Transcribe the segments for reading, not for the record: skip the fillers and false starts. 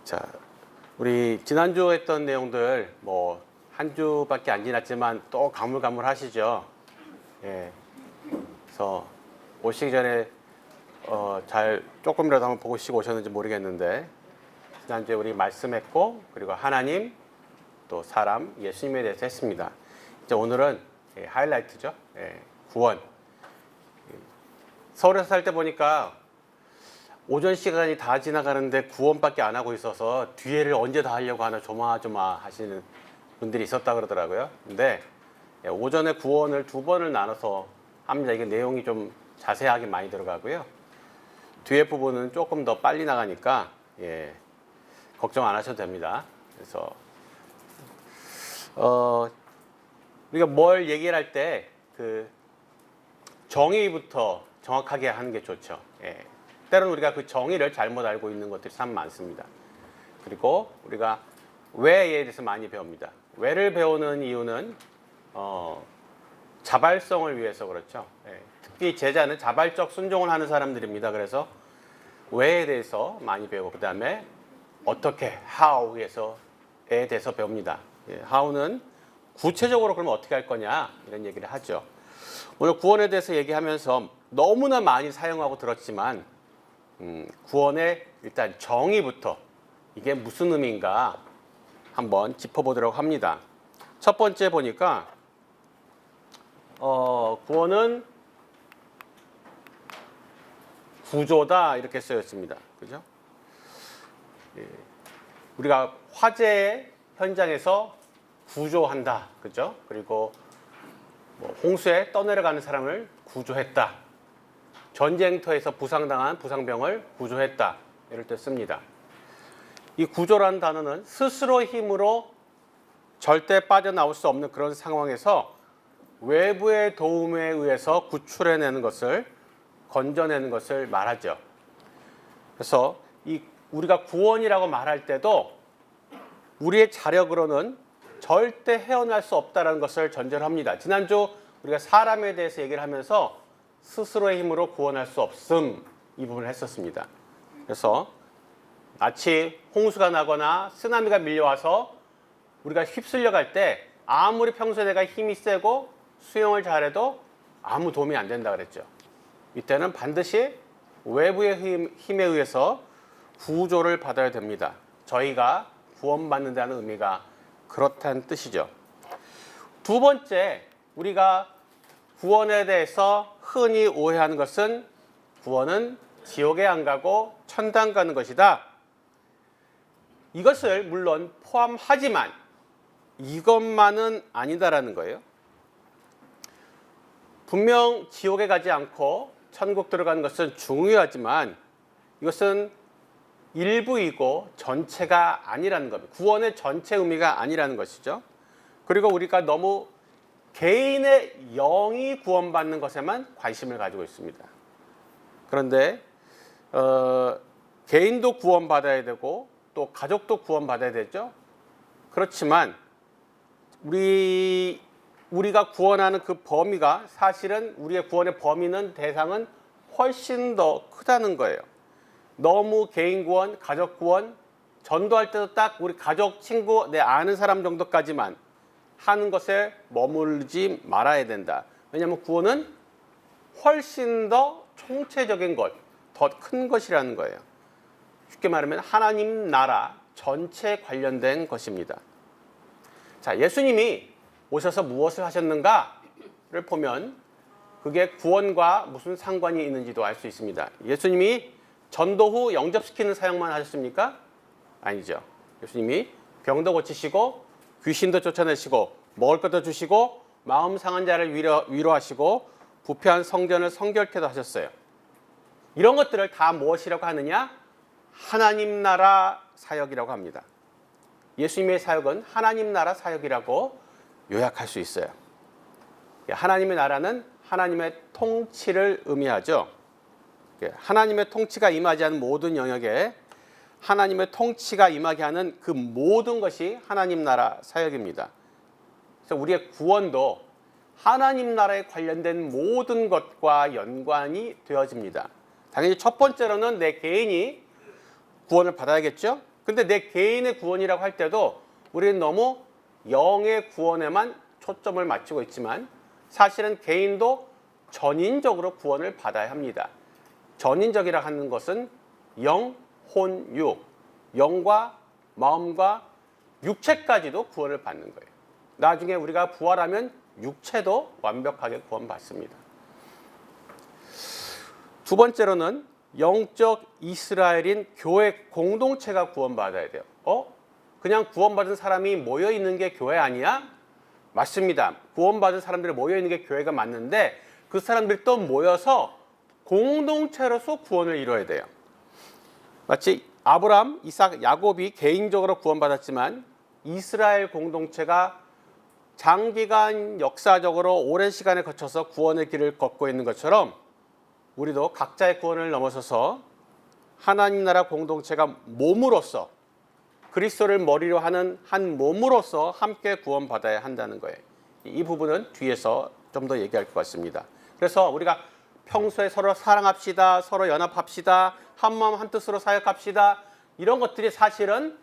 자, 우리 지난주 했던 내용들 뭐 한 주밖에 안 지났지만 또 가물가물하시죠. 예. 그래서 오시기 전에 잘 조금이라도 한번 보시고 오셨는지 모르겠는데 지난주에 우리 말씀했고 그리고 하나님 또 사람 예수님에 대해서 했습니다. 이제 오늘은 하이라이트죠. 구원. 서울에서 살 때 보니까 오전 시간이 다 지나가는데 구원밖에 안 하고 있어서 뒤에를 언제 다 하려고 하나 조마조마하시는 분들이 있었다 그러더라고요. 근데 오전에 구원을 2번을 나눠서 합니다. 이게 내용이 좀 자세하게 많이 들어가고요. 뒤에 부분은 조금 더 빨리 나가니까 걱정 안 하셔도 됩니다. 그래서 우리가 뭘 얘기를 할 때 그 정의부터 정확하게 하는 게 좋죠. 때로는 우리가 그 정의를 잘못 알고 있는 것들이 참 많습니다. 그리고 우리가 왜에 대해서 많이 배웁니다. 왜를 배우는 이유는 자발성을 위해서 그렇죠. 특히 제자는 자발적 순종을 하는 사람들입니다. 그래서 왜에 대해서 많이 배우고 그 다음에 어떻게 how에 대해서 배웁니다. how는 구체적으로 그러면 어떻게 할 거냐 이런 얘기를 하죠. 오늘 구원에 대해서 얘기하면서 너무나 많이 사용하고 들었지만 구원의 일단 정의부터 이게 무슨 의미인가 한번 짚어보도록 합니다. 첫 번째 보니까 구원은 구조다 이렇게 쓰여 있습니다. 그죠? 우리가 화재 현장에서 구조한다. 그죠? 그리고 홍수에 떠내려가는 사람을 구조했다. 전쟁터에서 부상당한 부상병을 구조했다. 이럴 때 씁니다. 이 구조라는 단어는 스스로 힘으로 절대 빠져나올 수 없는 그런 상황에서 외부의 도움에 의해서 구출해내는 것을 건져내는 것을 말하죠. 그래서 우리가 구원이라고 말할 때도 우리의 자력으로는 절대 헤어날 수 없다는 것을 전제로 합니다. 지난주 우리가 사람에 대해서 얘기를 하면서 스스로의 힘으로 구원할 수 없음 이 부분을 했었습니다. 그래서 마치 홍수가 나거나 쓰나미가 밀려와서 우리가 휩쓸려 갈 때 아무리 평소에 내가 힘이 세고 수영을 잘해도 아무 도움이 안 된다 그랬죠. 이때는 반드시 외부의 힘에 의해서 구조를 받아야 됩니다. 저희가 구원받는다는 의미가 그렇다는 뜻이죠. 두 번째, 우리가 구원에 대해서 흔히 오해하는 것은 구원은 지옥에 안 가고 천당 가는 것이다. 이것을 물론 포함하지만 이것만은 아니다라는 거예요. 분명 지옥에 가지 않고 천국 들어가는 것은 중요하지만 이것은 일부이고 전체가 아니라는 겁니다. 구원의 전체 의미가 아니라는 것이죠. 그리고 우리가 너무 개인의 영이 구원받는 것에만 관심을 가지고 있습니다. 그런데 개인도 구원받아야 되고 또 가족도 구원받아야 되죠. 그렇지만 우리가 구원하는 그 범위가 사실은 우리의 구원의 범위는 대상은 훨씬 더 크다는 거예요. 너무 개인 구원, 가족 구원, 전도할 때도 딱 우리 가족, 친구, 내 아는 사람 정도까지만 하는 것에 머물지 말아야 된다. 왜냐하면 구원은 훨씬 더 총체적인 것, 더 큰 것이라는 거예요. 쉽게 말하면 하나님 나라 전체에 관련된 것입니다. 자, 예수님이 오셔서 무엇을 하셨는가를 보면 그게 구원과 무슨 상관이 있는지도 알 수 있습니다. 예수님이 전도 후 영접시키는 사역만 하셨습니까? 아니죠. 예수님이 병도 고치시고 귀신도 쫓아내시고 먹을 것도 주시고 마음 상한 자를 위로하시고 부패한 성전을 성결케도 하셨어요. 이런 것들을 다 무엇이라고 하느냐? 하나님 나라 사역이라고 합니다. 예수님의 사역은 하나님 나라 사역이라고 요약할 수 있어요. 하나님의 나라는 하나님의 통치를 의미하죠. 하나님의 통치가 임하지 않은 모든 영역에 하나님의 통치가 임하게 하는 그 모든 것이 하나님 나라 사역입니다. 그래서 우리의 구원도 하나님 나라에 관련된 모든 것과 연관이 되어집니다. 당연히 첫 번째로는 내 개인이 구원을 받아야겠죠. 근데 내 개인의 구원이라고 할 때도 우리는 너무 영의 구원에만 초점을 맞추고 있지만 사실은 개인도 전인적으로 구원을 받아야 합니다. 전인적이라 하는 것은 영, 혼, 육, 영과 마음과 육체까지도 구원을 받는 거예요. 나중에 우리가 부활하면 육체도 완벽하게 구원받습니다. 두 번째로는 영적 이스라엘인 교회 공동체가 구원받아야 돼요. 그냥 구원받은 사람이 모여있는 게 교회 아니야? 맞습니다. 구원받은 사람들이 모여있는 게 교회가 맞는데 그 사람들이 또 모여서 공동체로서 구원을 이루어야 돼요. 마치 아브라함, 이삭, 야곱이 개인적으로 구원받았지만 이스라엘 공동체가 장기간 역사적으로 오랜 시간에 거쳐서 구원의 길을 걷고 있는 것처럼 우리도 각자의 구원을 넘어서서 하나님 나라 공동체가 몸으로서 그리스도를 머리로 하는 한 몸으로서 함께 구원받아야 한다는 거예요. 이 부분은 뒤에서 좀 더 얘기할 것 같습니다. 그래서 우리가 평소에 서로 사랑합시다, 서로 연합합시다, 한마음 한뜻으로 사역합시다, 이런 것들이 사실은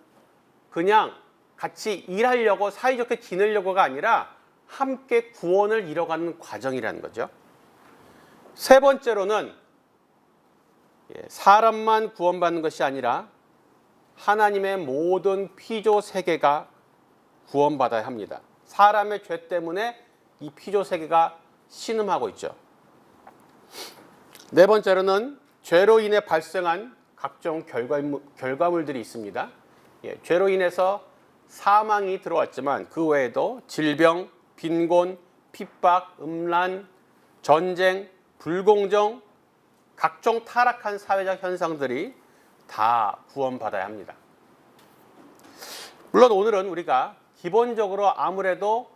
그냥 같이 일하려고 사이좋게 지내려고가 아니라 함께 구원을 이뤄가는 과정이라는 거죠. 세 번째로는 사람만 구원받는 것이 아니라 하나님의 모든 피조 세계가 구원받아야 합니다. 사람의 죄 때문에 이 피조 세계가 신음하고 있죠. 네 번째로는 죄로 인해 발생한 각종 결과물들이 있습니다. 죄로 인해서 사망이 들어왔지만 그 외에도 질병, 빈곤, 핍박, 음란, 전쟁, 불공정, 각종 타락한 사회적 현상들이 다 구원받아야 합니다. 물론 오늘은 우리가 기본적으로 아무래도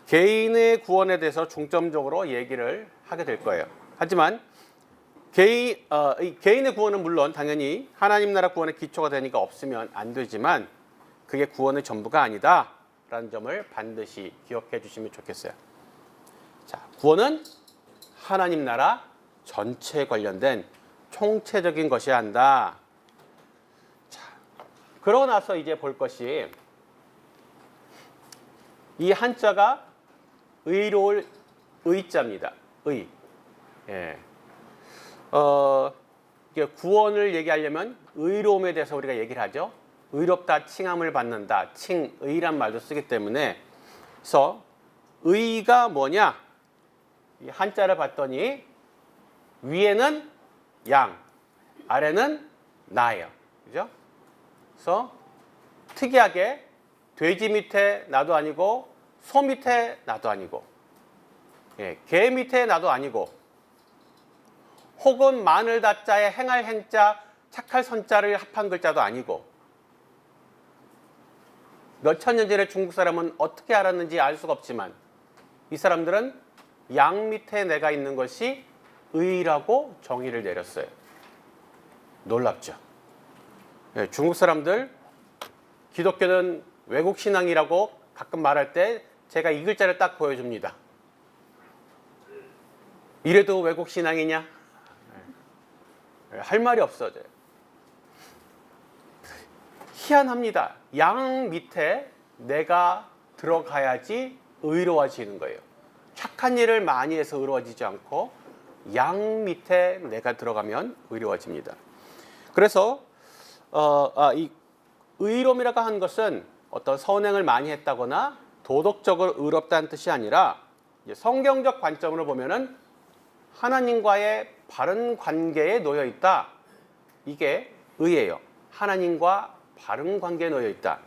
개인의 구원에 대해서 중점적으로 얘기를 하게 될 거예요. 하지만 개인의 구원은 물론 당연히 하나님 나라 구원의 기초가 되니까 없으면 안 되지만 그게 구원의 전부가 아니다라는 점을 반드시 기억해 주시면 좋겠어요. 자, 구원은 하나님 나라 전체에 관련된 총체적인 것이어야 한다. 자, 그러고 나서 이제 볼 것이 이 한자가 의로울 의자입니다. 의. 구원을 얘기하려면 의로움에 대해서 우리가 얘기를 하죠. 의롭다 칭함을 받는다. 칭의란 말도 쓰기 때문에 그래서 의가 뭐냐? 이 한자를 봤더니 위에는 양, 아래는 나예요. 그죠? 그래서 특이하게 돼지 밑에 나도 아니고 소 밑에 나도 아니고 개 밑에 나도 아니고 혹은 마늘 다자에 행할 행자 착할 선자를 합한 글자도 아니고 몇천 년 전에 중국 사람은 어떻게 알았는지 알 수가 없지만 이 사람들은 양 밑에 내가 있는 것이 의라고 정의를 내렸어요. 놀랍죠? 중국 사람들 기독교는 외국 신앙이라고 가끔 말할 때 제가 이 글자를 딱 보여줍니다. 이래도 외국 신앙이냐? 할 말이 없어져요. 희한합니다. 양 밑에 내가 들어가야지 의로워지는 거예요. 착한 일을 많이 해서 의로워지지 않고 양 밑에 내가 들어가면 의로워집니다. 그래서 이 의로움이라고 하는 것은 어떤 선행을 많이 했다거나 도덕적으로 의롭다는 뜻이 아니라 성경적 관점으로 보면은 하나님과의 바른 관계에 놓여 있다. 이게 의예요. 하나님과 바른 관계에 놓여 있다.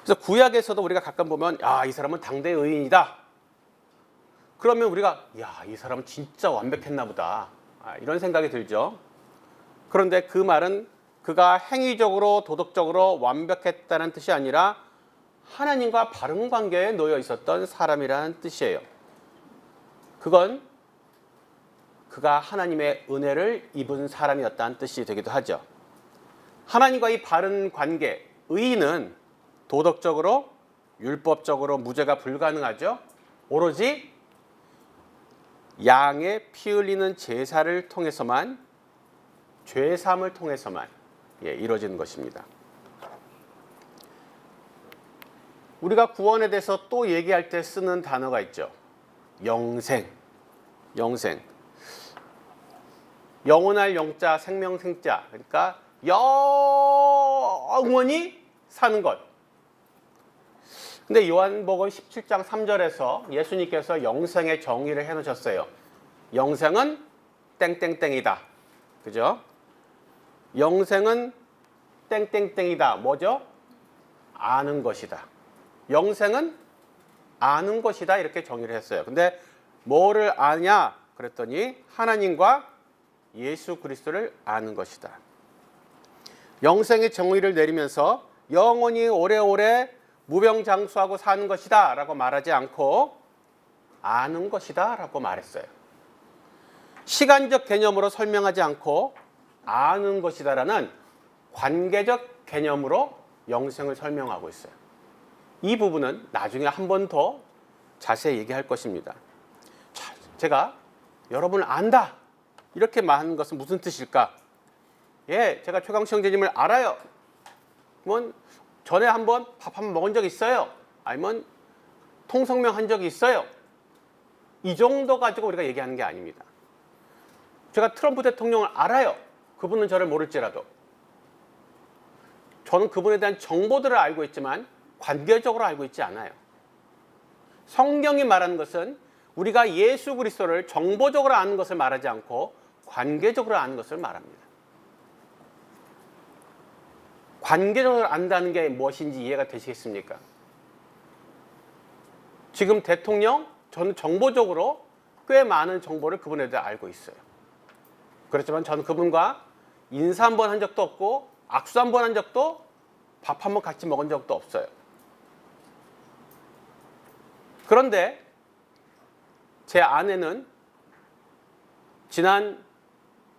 그래서 구약에서도 우리가 가끔 보면 이 사람은 당대 의인이다. 그러면 우리가 이 사람은 진짜 완벽했나 보다. 이런 생각이 들죠. 그런데 그 말은 그가 행위적으로 도덕적으로 완벽했다는 뜻이 아니라 하나님과 바른 관계에 놓여 있었던 사람이라는 뜻이에요. 그건 그가 하나님의 은혜를 입은 사람이었다는 뜻이 되기도 하죠. 하나님과 이 바른 관계, 의인은 도덕적으로, 율법적으로 무죄가 불가능하죠. 오로지 양의 피 흘리는 제사를 통해서만, 죄사함을 통해서만 이루어지는 것입니다. 우리가 구원에 대해서 또 얘기할 때 쓰는 단어가 있죠. 영생. 영생. 영원할 영자, 생명 생자. 그러니까 영원히 사는 것. 근데 요한복음 17장 3절에서 예수님께서 영생의 정의를 해놓으셨어요. 영생은 땡땡땡이다. 그죠? 영생은 땡땡땡이다. 뭐죠? 아는 것이다. 영생은 아는 것이다. 이렇게 정의를 했어요. 근데 뭐를 아냐? 그랬더니 하나님과 예수 그리스도를 아는 것이다. 영생의 정의를 내리면서 영원히 오래오래 무병장수하고 사는 것이다 라고 말하지 않고 아는 것이다 라고 말했어요. 시간적 개념으로 설명하지 않고 아는 것이다 라는 관계적 개념으로 영생을 설명하고 있어요. 이 부분은 나중에 한 번 더 자세히 얘기할 것입니다. 자, 제가 여러분을 안다 이렇게 말하는 것은 무슨 뜻일까? 예, 제가 최강시 형제님을 알아요. 그러면 전에 한번 밥 한번 먹은 적 있어요. 아니면 통성명 한 적이 있어요. 이 정도 가지고 우리가 얘기하는 게 아닙니다. 제가 트럼프 대통령을 알아요. 그분은 저를 모를지라도. 저는 그분에 대한 정보들을 알고 있지만 관계적으로 알고 있지 않아요. 성경이 말하는 것은 우리가 예수 그리스도를 정보적으로 아는 것을 말하지 않고 관계적으로 아는 것을 말합니다. 관계적으로 안다는 게 무엇인지 이해가 되시겠습니까? 지금 대통령, 저는 정보적으로 꽤 많은 정보를 그분에 대해 알고 있어요. 그렇지만 저는 그분과 인사 한 번 한 적도 없고 악수 한 번 한 적도 밥 한 번 같이 먹은 적도 없어요. 그런데 제 아내는 지난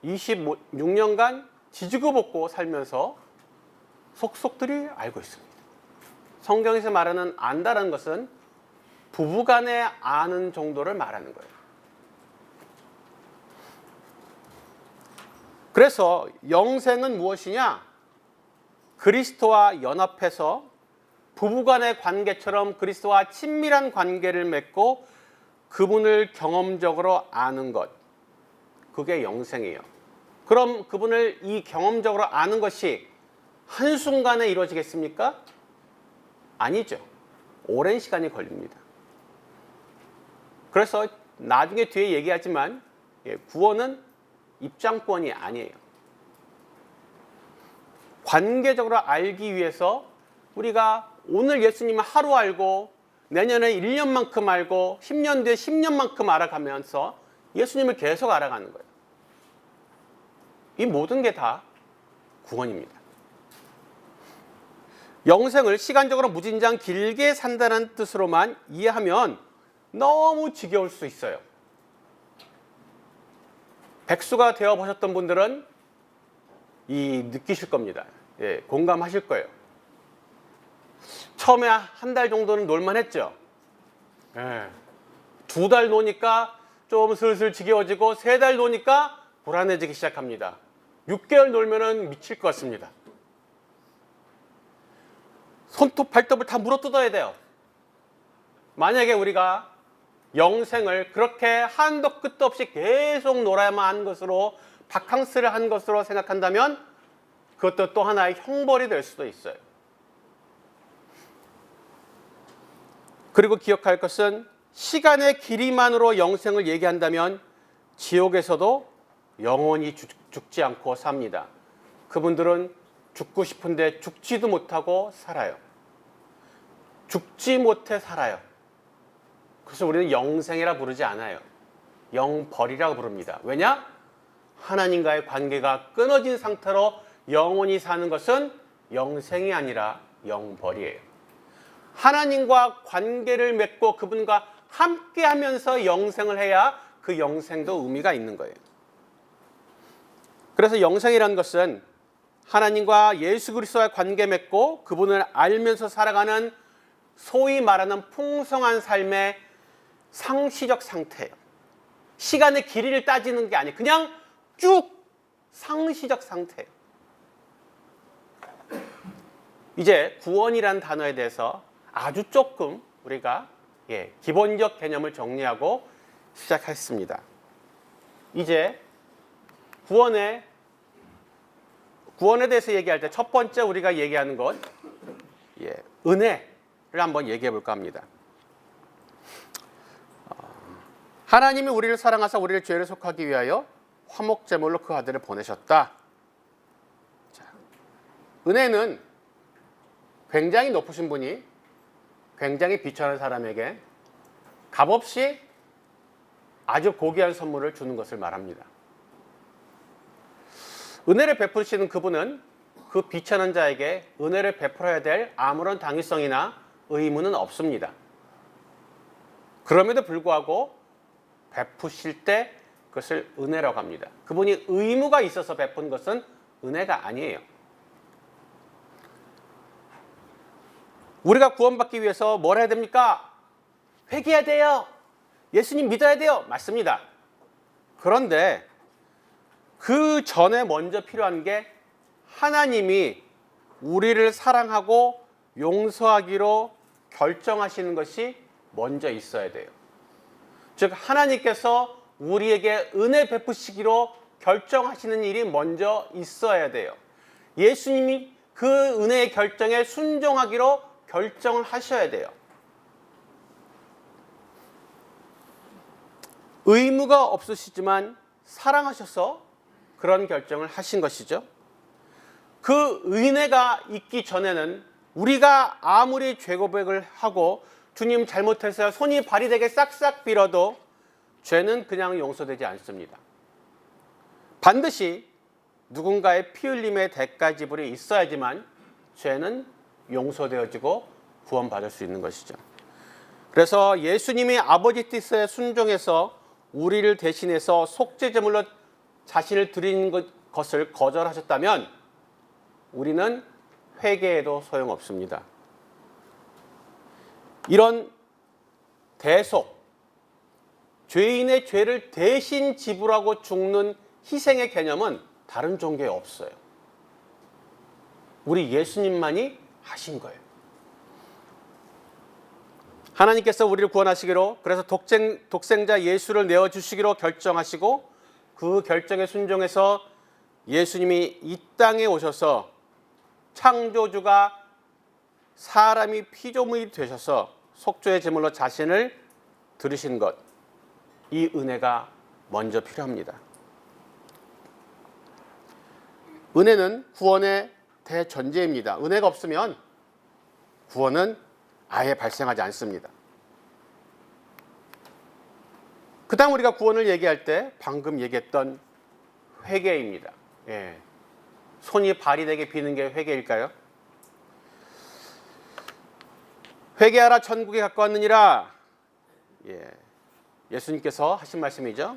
26년간 지지고 볶고 살면서 속속들이 알고 있습니다. 성경에서 말하는 안다라는 것은 부부간에 아는 정도를 말하는 거예요. 그래서 영생은 무엇이냐? 그리스도와 연합해서 부부간의 관계처럼 그리스도와 친밀한 관계를 맺고 그분을 경험적으로 아는 것. 그게 영생이에요. 그럼 그분을 이 경험적으로 아는 것이 한순간에 이루어지겠습니까? 아니죠. 오랜 시간이 걸립니다. 그래서 나중에 뒤에 얘기하지만 구원은 입장권이 아니에요. 관계적으로 알기 위해서 우리가 오늘 예수님을 하루 알고 내년에 1년만큼 알고 10년 뒤에 10년만큼 알아가면서 예수님을 계속 알아가는 거예요. 이 모든 게 다 구원입니다. 영생을 시간적으로 무진장 길게 산다는 뜻으로만 이해하면 너무 지겨울 수 있어요. 백수가 되어 보셨던 분들은 느끼실 겁니다. 예, 공감하실 거예요. 처음에 한 달 정도는 놀만 했죠. 예, 2달 노니까 좀 슬슬 지겨워지고 3달 노니까 불안해지기 시작합니다. 6개월 놀면은 미칠 것 같습니다. 손톱 발톱을 다 물어뜯어야 돼요. 만약에 우리가 영생을 그렇게 한도 끝도 없이 계속 놀아야만 하는 것으로 바캉스를 한 것으로 생각한다면 그것도 또 하나의 형벌이 될 수도 있어요. 그리고 기억할 것은 시간의 길이만으로 영생을 얘기한다면 지옥에서도 영원히 죽지 않고 삽니다. 그분들은 죽고 싶은데 죽지도 못하고 살아요. 죽지 못해 살아요. 그래서 우리는 영생이라 부르지 않아요. 영벌이라고 부릅니다. 왜냐? 하나님과의 관계가 끊어진 상태로 영원히 사는 것은 영생이 아니라 영벌이에요. 하나님과 관계를 맺고 그분과 함께 하면서 영생을 해야 그 영생도 의미가 있는 거예요. 그래서 영생이라는 것은 하나님과 예수 그리스도와 관계 맺고 그분을 알면서 살아가는 소위 말하는 풍성한 삶의 상시적 상태예요. 시간의 길이를 따지는 게 아니에요. 그냥 쭉 상시적 상태예요. 이제 구원이라는 단어에 대해서 아주 조금 우리가 기본적 개념을 정리하고 시작했습니다. 이제 구원에 대해서 얘기할 때 첫 번째 우리가 얘기하는 것, 은혜를 한번 얘기해 볼까 합니다. 하나님이 우리를 사랑하사 우리를 죄를 속하기 위하여 화목제물로 그 아들을 보내셨다. 자, 은혜는 굉장히 높으신 분이 굉장히 비천한 사람에게 값없이 아주 고귀한 선물을 주는 것을 말합니다. 은혜를 베푸시는 그분은 그 비천한 자에게 은혜를 베풀어야 될 아무런 당위성이나 의무는 없습니다. 그럼에도 불구하고 베푸실 때 그것을 은혜라고 합니다. 그분이 의무가 있어서 베푼 것은 은혜가 아니에요. 우리가 구원받기 위해서 뭘 해야 됩니까? 회개해야 돼요. 예수님 믿어야 돼요. 맞습니다. 그런데 그 전에 먼저 필요한 게 하나님이 우리를 사랑하고 용서하기로 결정하시는 것이 먼저 있어야 돼요. 즉 하나님께서 우리에게 은혜 베푸시기로 결정하시는 일이 먼저 있어야 돼요. 예수님이 그 은혜의 결정에 순종하기로 결정을 하셔야 돼요. 의무가 없으시지만 사랑하셔서 그런 결정을 하신 것이죠. 그 은혜가 있기 전에는 우리가 아무리 죄고백을 하고 주님 잘못해서 손이 발이 되게 싹싹 빌어도 죄는 그냥 용서되지 않습니다. 반드시 누군가의 피 흘림의 대가 지불이 있어야지만 죄는 용서되어지고 구원받을 수 있는 것이죠. 그래서 예수님이 아버지 뜻에 순종해서 우리를 대신해서 속죄제물로 자신을 드리는 것을 거절하셨다면 우리는 회개해도 소용없습니다. 이런 대속, 죄인의 죄를 대신 지불하고 죽는 희생의 개념은 다른 종교에 없어요. 우리 예수님만이 하신 거예요. 하나님께서 우리를 구원하시기로, 그래서 독생자 예수를 내어주시기로 결정하시고 그 결정에 순종해서 예수님이 이 땅에 오셔서 창조주가 사람이 피조물이 되셔서 속죄의 제물로 자신을 드리신 것, 이 은혜가 먼저 필요합니다. 은혜는 구원의 대전제입니다. 은혜가 없으면 구원은 아예 발생하지 않습니다. 그 다음 우리가 구원을 얘기할 때 방금 얘기했던 회개입니다. 손이 발이 되게 비는 게 회개일까요? 회개하라 천국에 가까웠느니라. 예수님께서 하신 말씀이죠.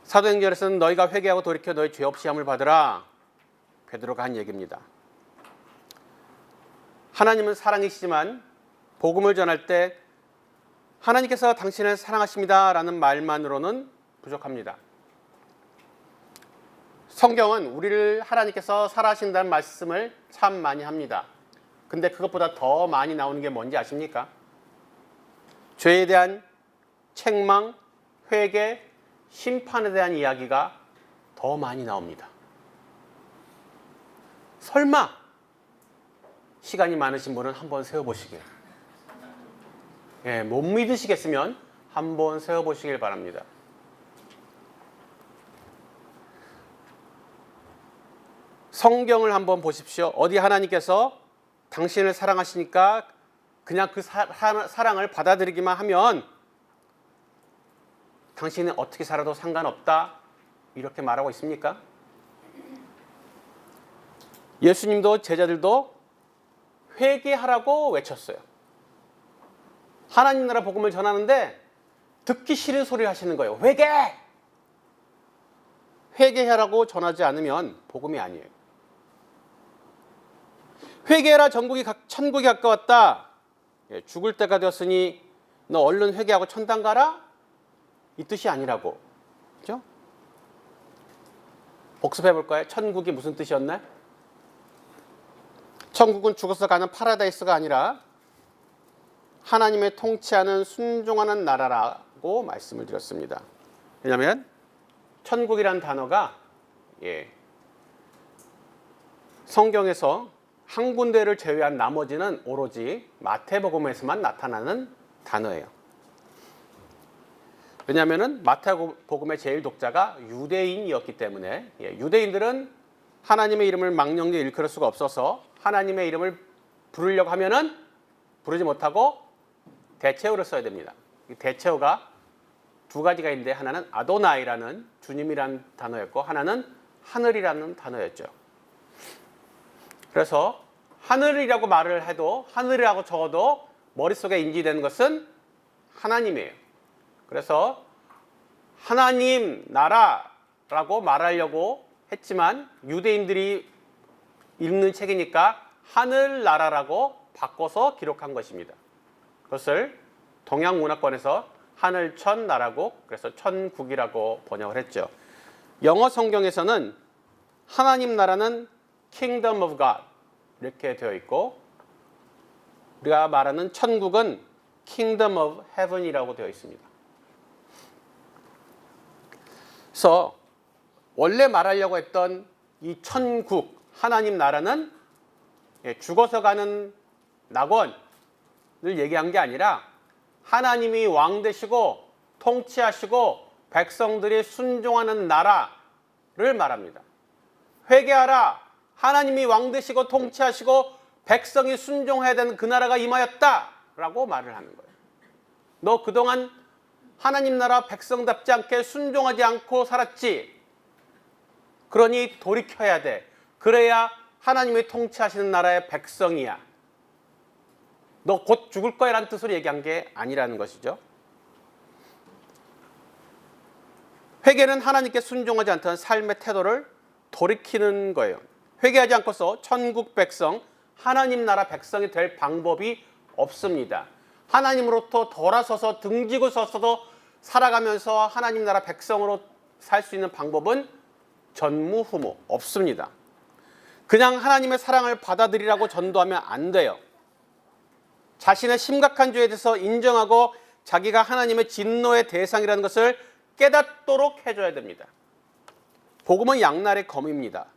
사도행전에서는 너희가 회개하고 돌이켜 너희 죄 없이 함을 받으라. 베드로가 한 얘기입니다. 하나님은 사랑이시지만 복음을 전할 때 하나님께서 당신을 사랑하십니다 라는 말만으로는 부족합니다. 성경은 우리를 하나님께서 사랑하신다는 말씀을 참 많이 합니다. 근데 그것보다 더 많이 나오는 게 뭔지 아십니까? 죄에 대한 책망, 회개, 심판에 대한 이야기가 더 많이 나옵니다. 설마 시간이 많으신 분은 한번 세어보시길. 못 믿으시겠으면 한번 세어보시길 바랍니다. 성경을 한번 보십시오. 어디 하나님께서 당신을 사랑하시니까 그냥 그 사랑을 받아들이기만 하면 당신은 어떻게 살아도 상관없다 이렇게 말하고 있습니까? 예수님도 제자들도 회개하라고 외쳤어요. 하나님 나라 복음을 전하는데 듣기 싫은 소리를 하시는 거예요. 회개하라고 전하지 않으면 복음이 아니에요. 회개해라 천국이 가까웠다. 죽을 때가 되었으니 너 얼른 회개하고 천당 가라. 이 뜻이 아니라고. 그렇죠? 복습해 볼까요? 천국이 무슨 뜻이었나요? 천국은 죽어서 가는 파라다이스가 아니라 하나님의 통치하는 순종하는 나라라고 말씀을 드렸습니다. 왜냐하면 천국이란 단어가 성경에서 한 군데를 제외한 나머지는 오로지 마태복음에서만 나타나는 단어예요. 왜냐하면 마태복음의 제일 독자가 유대인이었기 때문에 유대인들은 하나님의 이름을 망령되이 일컬을 수가 없어서 하나님의 이름을 부르려고 하면은 부르지 못하고 대체어를 써야 됩니다. 대체어가 두 가지가 있는데 하나는 아도나이라는 주님이라는 단어였고 하나는 하늘이라는 단어였죠. 그래서 하늘이라고 말을 해도 하늘이라고 적어도 머릿속에 인지되는 것은 하나님이에요. 그래서 하나님 나라라고 말하려고 했지만 유대인들이 읽는 책이니까 하늘나라라고 바꿔서 기록한 것입니다. 그것을 동양문화권에서 하늘천나라고 그래서 천국이라고 번역을 했죠. 영어 성경에서는 하나님 나라는 Kingdom of God 이렇게 되어 있고 우리가 말하는 천국은 Kingdom of Heaven이라고 되어 있습니다. 그래서 원래 말하려고 했던 이 천국 하나님 나라는 죽어서 가는 낙원을 얘기한 게 아니라 하나님이 왕 되시고 통치하시고 백성들이 순종하는 나라를 말합니다. 회개하라. 하나님이 왕 되시고 통치하시고 백성이 순종해야 되는 그 나라가 임하였다라고 말을 하는 거예요. 너 그동안 하나님 나라 백성답지 않게 순종하지 않고 살았지. 그러니 돌이켜야 돼. 그래야 하나님이 통치하시는 나라의 백성이야. 너 곧 죽을 거야 라는 뜻으로 얘기한 게 아니라는 것이죠. 회개는 하나님께 순종하지 않던 삶의 태도를 돌이키는 거예요. 회개하지 않고서 천국 백성, 하나님 나라 백성이 될 방법이 없습니다. 하나님으로부터 돌아서서 등지고 서서도 살아가면서 하나님 나라 백성으로 살 수 있는 방법은 전무후무 없습니다. 그냥 하나님의 사랑을 받아들이라고 전도하면 안 돼요. 자신의 심각한 죄에 대해서 인정하고 자기가 하나님의 진노의 대상이라는 것을 깨닫도록 해줘야 됩니다. 복음은 양날의 검입니다.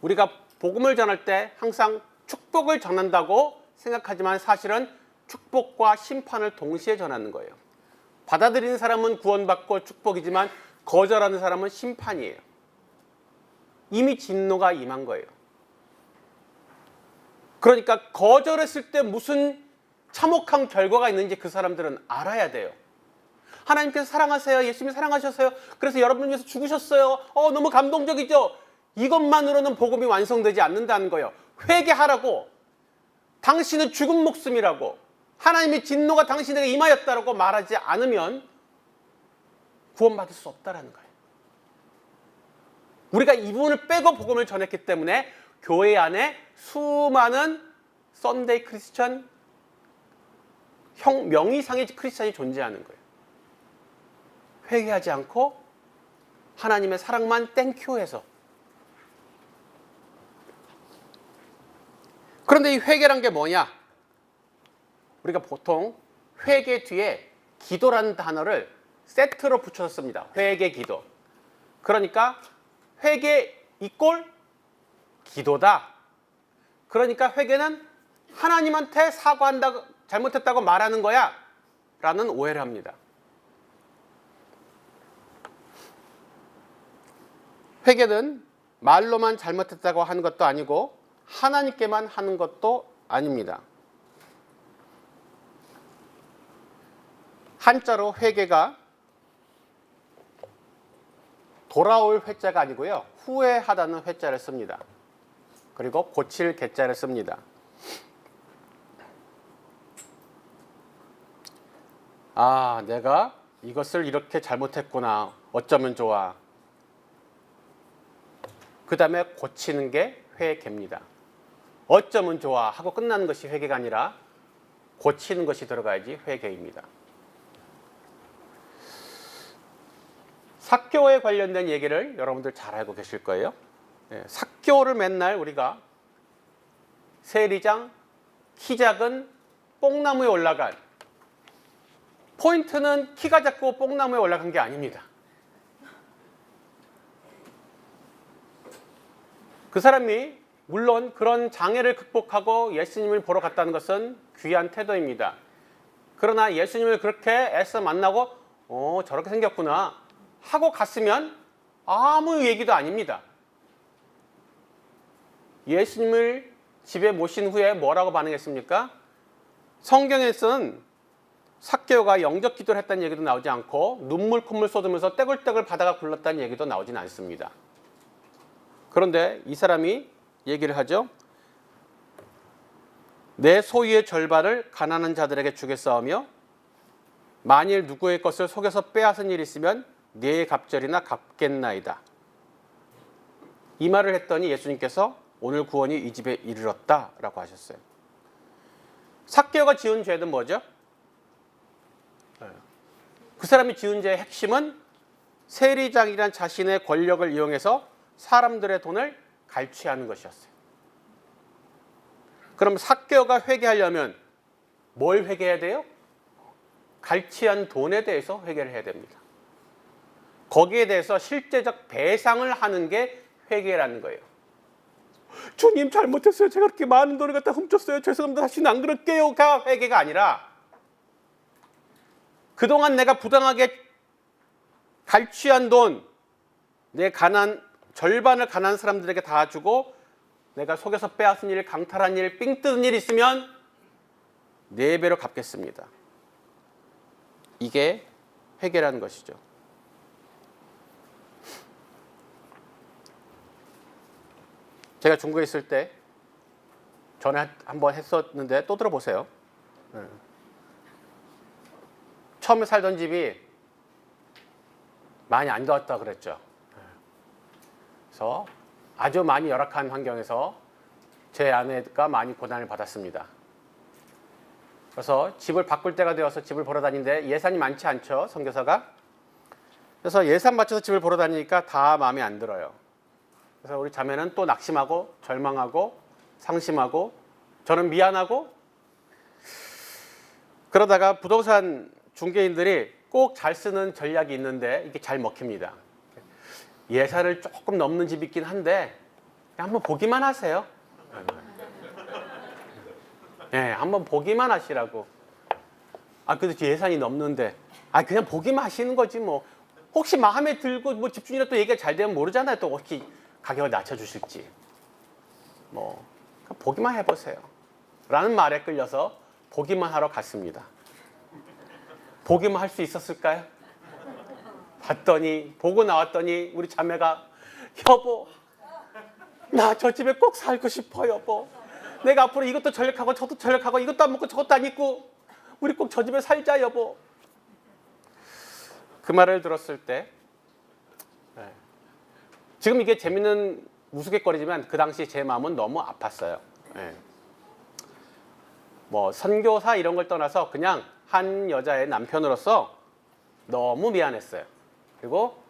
우리가 복음을 전할 때 항상 축복을 전한다고 생각하지만 사실은 축복과 심판을 동시에 전하는 거예요. 받아들이는 사람은 구원받고 축복이지만 거절하는 사람은 심판이에요. 이미 진노가 임한 거예요. 그러니까 거절했을 때 무슨 참혹한 결과가 있는지 그 사람들은 알아야 돼요. 하나님께서 사랑하세요. 예수님이 사랑하셨어요. 그래서 여러분을 위해서 죽으셨어요. 너무 감동적이죠. 이것만으로는 복음이 완성되지 않는다는 거예요. 회개하라고. 당신은 죽은 목숨이라고. 하나님의 진노가 당신에게 임하였다라고 말하지 않으면 구원받을 수 없다라는 거예요. 우리가 이 부분을 빼고 복음을 전했기 때문에 교회 안에 수많은 썬데이 크리스천, 명의상의 크리스천이 존재하는 거예요. 회개하지 않고 하나님의 사랑만 땡큐해서. 그런데 이 회개란 게 뭐냐? 우리가 보통 회개 뒤에 기도라는 단어를 세트로 붙여서 씁니다. 회개 기도. 그러니까 회개 이꼴 기도다. 그러니까 회개는 하나님한테 사과한다고, 잘못했다고 말하는 거야 라는 오해를 합니다. 회개는 말로만 잘못했다고 하는 것도 아니고 하나님께만 하는 것도 아닙니다. 한자로 회개가 돌아올 회자가 아니고요. 후회하다는 회자를 씁니다. 그리고 고칠 개자를 씁니다. 아, 내가 이것을 이렇게 잘못했구나. 어쩌면 좋아. 그 다음에 고치는 게 회개입니다. 어쩌면 좋아 하고 끝나는 것이 회개가 아니라 고치는 것이 들어가야지 회개입니다. 삭교에 관련된 얘기를 여러분들 잘 알고 계실 거예요. 삭교를 맨날 우리가 세리장, 키 작은 뽕나무에 올라간, 포인트는 키가 작고 뽕나무에 올라간 게 아닙니다. 그 사람이 물론 그런 장애를 극복하고 예수님을 보러 갔다는 것은 귀한 태도입니다. 그러나 예수님을 그렇게 애써 만나고 저렇게 생겼구나 하고 갔으면 아무 얘기도 아닙니다. 예수님을 집에 모신 후에 뭐라고 반응했습니까? 성경에서는 삭개오가 영접 기도를 했다는 얘기도 나오지 않고 눈물 콧물 쏟으면서 떼굴떼굴 바다가 굴렀다는 얘기도 나오진 않습니다. 그런데 이 사람이 얘기를 하죠. 내 소유의 절반을 가난한 자들에게 주겠사오며 만일 누구의 것을 속여서 빼앗은 일이 있으면 네 갑절이나 갚겠나이다. 이 말을 했더니 예수님께서 오늘 구원이 이 집에 이르렀다라고 하셨어요. 삭개오가 지은 죄는 뭐죠? 그 사람이 지은 죄의 핵심은 세리장이란 자신의 권력을 이용해서 사람들의 돈을 갈취하는 것이었어요. 그럼 삭개오가 회개하려면 뭘 회개해야 돼요? 갈취한 돈에 대해서 회개를 해야 됩니다. 거기에 대해서 실제적 배상을 하는 게 회개라는 거예요. 주님 잘못했어요. 제가 그렇게 많은 돈을 갖다 훔쳤어요. 죄송합니다. 다시는 안 그럴게요가 회개가 아니라 그동안 내가 부당하게 갈취한 돈, 내 절반을 가난한 사람들에게 다 주고 내가 속여서 빼앗은 일, 강탈한 일, 삥 뜯은 일 있으면 4배로 갚겠습니다. 이게 회개라는 것이죠. 제가 중국에 있을 때 전에 한번 했었는데 또 들어보세요. 처음에 살던 집이 많이 안 좋았다 그랬죠. 그래서 아주 많이 열악한 환경에서 제 아내가 많이 고난을 받았습니다. 그래서 집을 바꿀 때가 되어서 집을 보러 다니는데 예산이 많지 않죠, 선교사가. 그래서 예산 맞춰서 집을 보러 다니니까 다 마음에 안 들어요. 그래서 우리 자매는 또 낙심하고 절망하고 상심하고 저는 미안하고 그러다가 부동산 중개인들이 꼭 잘 쓰는 전략이 있는데 이게 잘 먹힙니다. 예산을 조금 넘는 집이 있긴 한데 그냥 한번 보기만 하세요. 네, 한번 보기만 하시라고. 그래도 예산이 넘는데 그냥 보기만 하시는 거지 뭐. 혹시 마음에 들고 뭐 집주인이랑 또 얘기가 잘 되면 모르잖아요. 또 혹시 가격을 낮춰주실지. 뭐 보기만 해보세요. 라는 말에 끌려서 보기만 하러 갔습니다. 보기만 할 수 있었을까요? 봤더니 보고 나왔더니 우리 자매가 여보 나 저 집에 꼭 살고 싶어 여보. 내가 앞으로 이것도 전력하고 저것도 전력하고 이것도 안 먹고 저것도 안 입고 우리 꼭 저 집에 살자 여보. 그 말을 들었을 때 지금 이게 재밌는 우스갯거리지만 그 당시 제 마음은 너무 아팠어요. 뭐 선교사 이런 걸 떠나서 그냥 한 여자의 남편으로서 너무 미안했어요. 그리고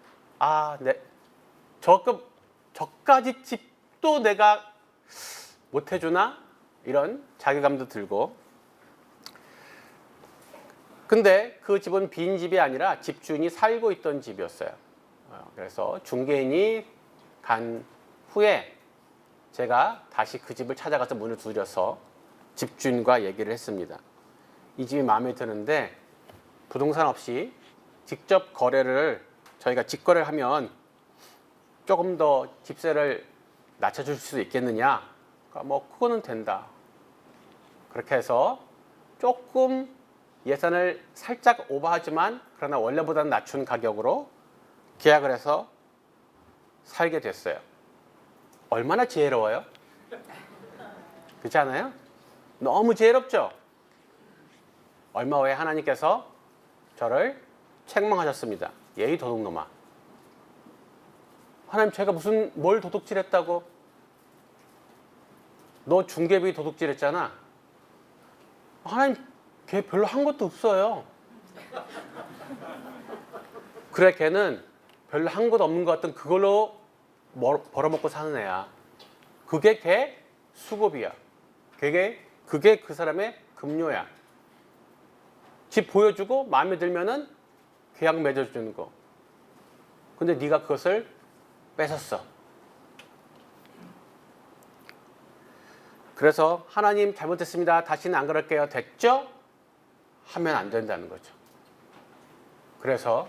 저까지 집도 내가 못 해주나? 이런 자괴감도 들고. 근데 그 집은 빈 집이 아니라 집주인이 살고 있던 집이었어요. 그래서 중개인이 간 후에 제가 다시 그 집을 찾아가서 문을 두드려서 집주인과 얘기를 했습니다. 이 집이 마음에 드는데 부동산 없이 직접 거래를 저희가 직거래를 하면 조금 더 집세를 낮춰줄 수 있겠느냐? 뭐 그거는 된다. 그렇게 해서 조금 예산을 살짝 오버하지만 그러나 원래보다는 낮춘 가격으로 계약을 해서 살게 됐어요. 얼마나 지혜로워요? 그렇지 않아요? 너무 지혜롭죠? 얼마 후에 하나님께서 저를 책망하셨습니다. 예의 도둑놈아. 하나님 제가 뭘 도둑질했다고? 너 중개비 도둑질했잖아. 하나님 걔 별로 한 것도 없어요. 그래 걔는 별로 한 것도 없는 것 같은 그걸로 벌어먹고 사는 애야. 그게 걔 수고비야. 그게 그 사람의 급료야. 집 보여주고 마음에 들면은 계약 맺어주는 거. 근데 네가 그것을 뺏었어. 그래서 하나님 잘못했습니다. 다시는 안 그럴게요. 됐죠? 하면 안 된다는 거죠. 그래서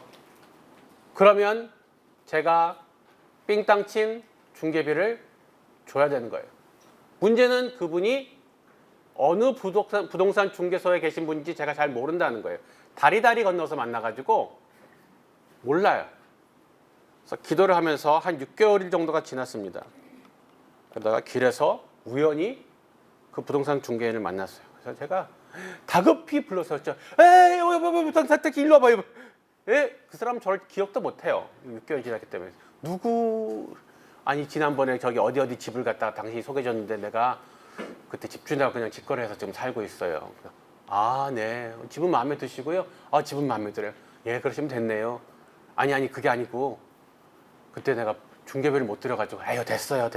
그러면 제가 삥땅 친 중개비를 줘야 되는 거예요. 문제는 그분이 어느 부동산 중개소에 계신 분인지 제가 잘 모른다는 거예요. 다리 건너서 만나가지고 몰라요. 그래서 기도를 하면서 한 6개월 정도가 지났습니다. 그러다가 길에서 우연히 그 부동산 중개인을 만났어요. 그래서 제가 다급히 불러서 에이, 부동산 택시 일로 와봐요. 그 사람 저를 기억도 못해요. 6개월 지났기 때문에. 아니 지난번에 저기 어디 집을 갖다가 당신이 소개해줬는데 내가 그때 집주인하고 그냥 직거래해서 지금 살고 있어요. 아, 네. 집은 마음에 드시고요. 아, 집은 마음에 들어요. 예, 그러시면 됐네요. 아니 그게 아니고 그때 내가 중개비를 못 들여가지고 아유 됐어요.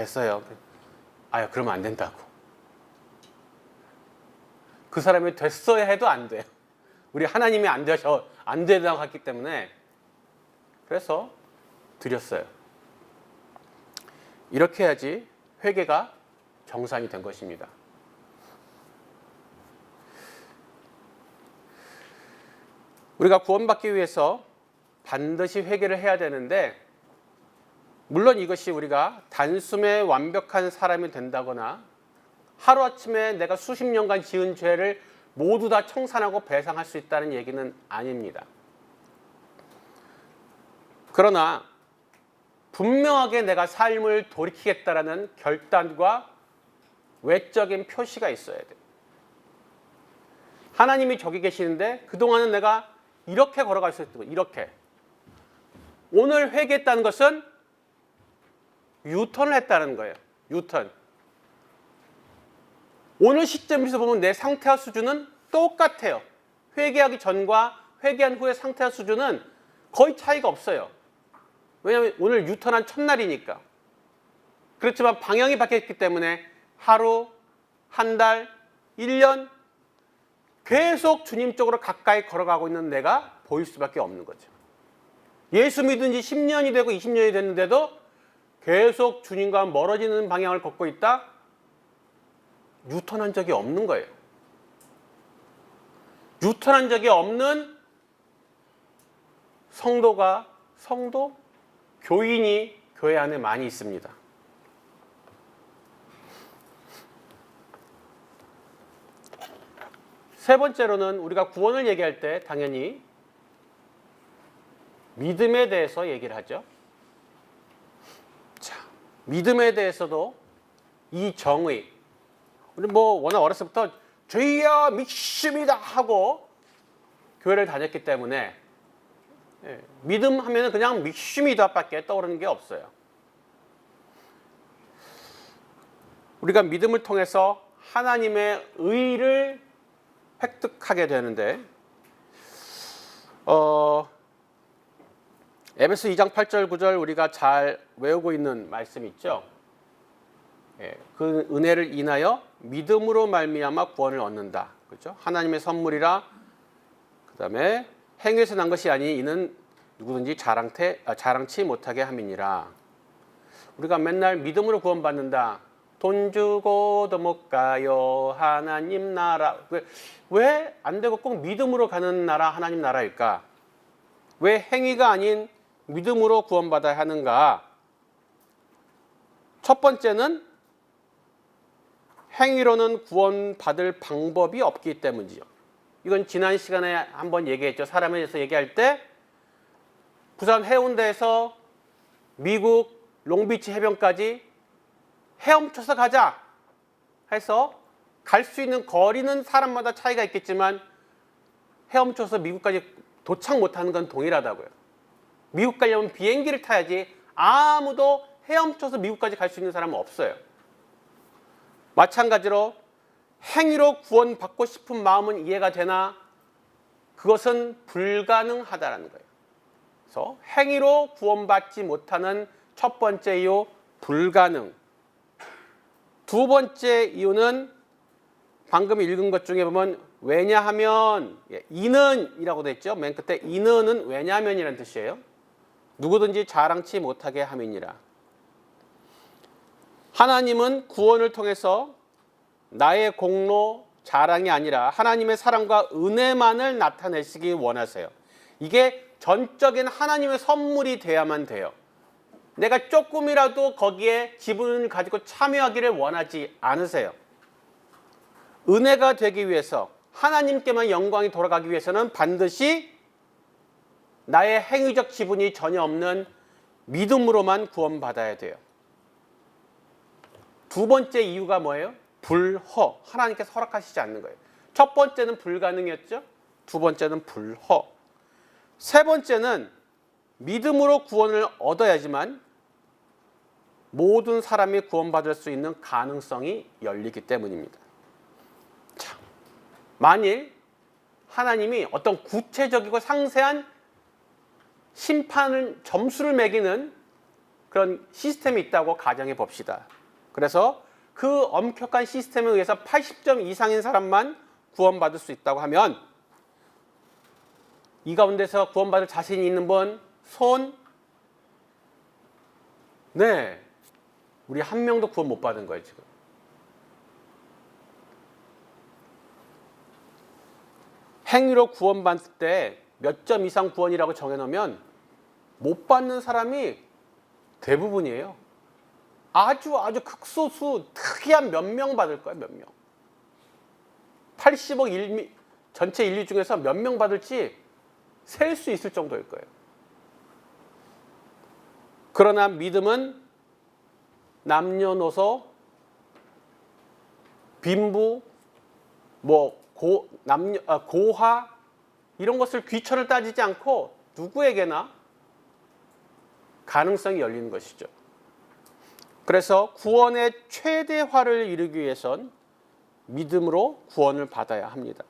아유 그러면 안 된다고. 그 사람이 됐어야 해도 안 돼요. 우리 하나님이 안 된다고 했기 때문에 그래서 드렸어요. 이렇게 해야지 회개가 정상이 된 것입니다. 우리가 구원받기 위해서 반드시 회개를 해야 되는데 물론 이것이 우리가 단숨에 완벽한 사람이 된다거나 하루아침에 내가 수십 년간 지은 죄를 모두 다 청산하고 배상할 수 있다는 얘기는 아닙니다. 그러나 분명하게 내가 삶을 돌이키겠다라는 결단과 외적인 표시가 있어야 돼요. 하나님이 저기 계시는데 그동안은 내가 이렇게 걸어갈 수 있고 이렇게. 오늘 회개했다는 것은 유턴을 했다는 거예요. 유턴. 오늘 시점에서 보면 내 상태와 수준은 똑같아요. 회개하기 전과 회개한 후의 상태와 수준은 거의 차이가 없어요. 왜냐하면 오늘 유턴한 첫날이니까. 그렇지만 방향이 바뀌었기 때문에 하루, 한 달, 1년 계속 주님 쪽으로 가까이 걸어가고 있는 내가 보일 수밖에 없는 거죠. 예수 믿은 지 10년이 되고 20년이 됐는데도 계속 주님과 멀어지는 방향을 걷고 있다? 유턴한 적이 없는 거예요. 유턴한 적이 없는 성도, 교인이 교회 안에 많이 있습니다. 세 번째로는 우리가 구원을 얘기할 때 당연히 믿음에 대해서 얘기를 하죠. 자, 믿음에 대해서도 이 정의, 우리 워낙 어렸을 때부터 주여 믿습니다 하고 교회를 다녔기 때문에 믿음 하면은 그냥 믿습니다밖에 떠오르는 게 없어요. 우리가 믿음을 통해서 하나님의 의를 획득하게 되는데 에베소 2장 8절 9절 우리가 잘 외우고 있는 말씀 있죠. 그 은혜를 인하여 믿음으로 말미암아 구원을 얻는다. 그렇죠? 하나님의 선물이라. 그다음에 행위에서 난 것이 아니 이는 누구든지 자랑치 못하게 함이니라. 우리가 맨날 믿음으로 구원받는다. 돈 주고도 못 가요. 하나님 나라. 왜 안 되고 꼭 믿음으로 가는 나라 하나님 나라일까? 왜 행위가 아닌 믿음으로 구원받아야 하는가? 첫 번째는 행위로는 구원받을 방법이 없기 때문이죠. 이건 지난 시간에 한번 얘기했죠. 사람에 대해서 얘기할 때 부산 해운대에서 미국 롱비치 해변까지 헤엄쳐서 가자 해서 갈 수 있는 거리는 사람마다 차이가 있겠지만 헤엄쳐서 미국까지 도착 못하는 건 동일하다고요. 미국 가려면 비행기를 타야지 아무도 헤엄쳐서 미국까지 갈 수 있는 사람은 없어요. 마찬가지로 행위로 구원받고 싶은 마음은 이해가 되나 그것은 불가능하다는 거예요. 그래서 행위로 구원받지 못하는 첫 번째 이유 불가능. 두 번째 이유는 방금 읽은 것 중에 보면 왜냐하면 이는이라고 돼 있죠. 맨 끝에 이는은 왜냐하면이라는 뜻이에요. 누구든지 자랑치 못하게 함이니라. 하나님은 구원을 통해서 나의 공로, 자랑이 아니라 하나님의 사랑과 은혜만을 나타내시기 원하세요. 이게 전적인 하나님의 선물이 돼야만 돼요. 내가 조금이라도 거기에 지분을 가지고 참여하기를 원하지 않으세요. 은혜가 되기 위해서 하나님께만 영광이 돌아가기 위해서는 반드시 나의 행위적 지분이 전혀 없는 믿음으로만 구원받아야 돼요. 두 번째 이유가 뭐예요? 불허. 하나님께서 허락하시지 않는 거예요. 첫 번째는 불가능이었죠. 두 번째는 불허. 세 번째는 믿음으로 구원을 얻어야지만 모든 사람이 구원받을 수 있는 가능성이 열리기 때문입니다. 자, 만일 하나님이 어떤 구체적이고 상세한 심판을 점수를 매기는 그런 시스템이 있다고 가정해 봅시다. 그래서 그 엄격한 시스템에 의해서 80점 이상인 사람만 구원받을 수 있다고 하면 이 가운데서 구원받을 자신이 있는 분 손? 네, 우리 한 명도 구원 못 받은 거예요 지금. 행위로 구원받을 때 몇 점 이상 구원이라고 정해놓으면 못 받는 사람이 대부분이에요. 아주 극소수 특이한 몇 명 받을 거예요. 몇 명. 80억 전체 인류 중에서 몇 명 받을지 셀 수 있을 정도일 거예요. 그러나 믿음은 남녀노소, 빈부, 고하 이런 것을 귀천을 따지지 않고 누구에게나 가능성이 열리는 것이죠. 그래서 구원의 최대화를 이루기 위해선 믿음으로 구원을 받아야 합니다.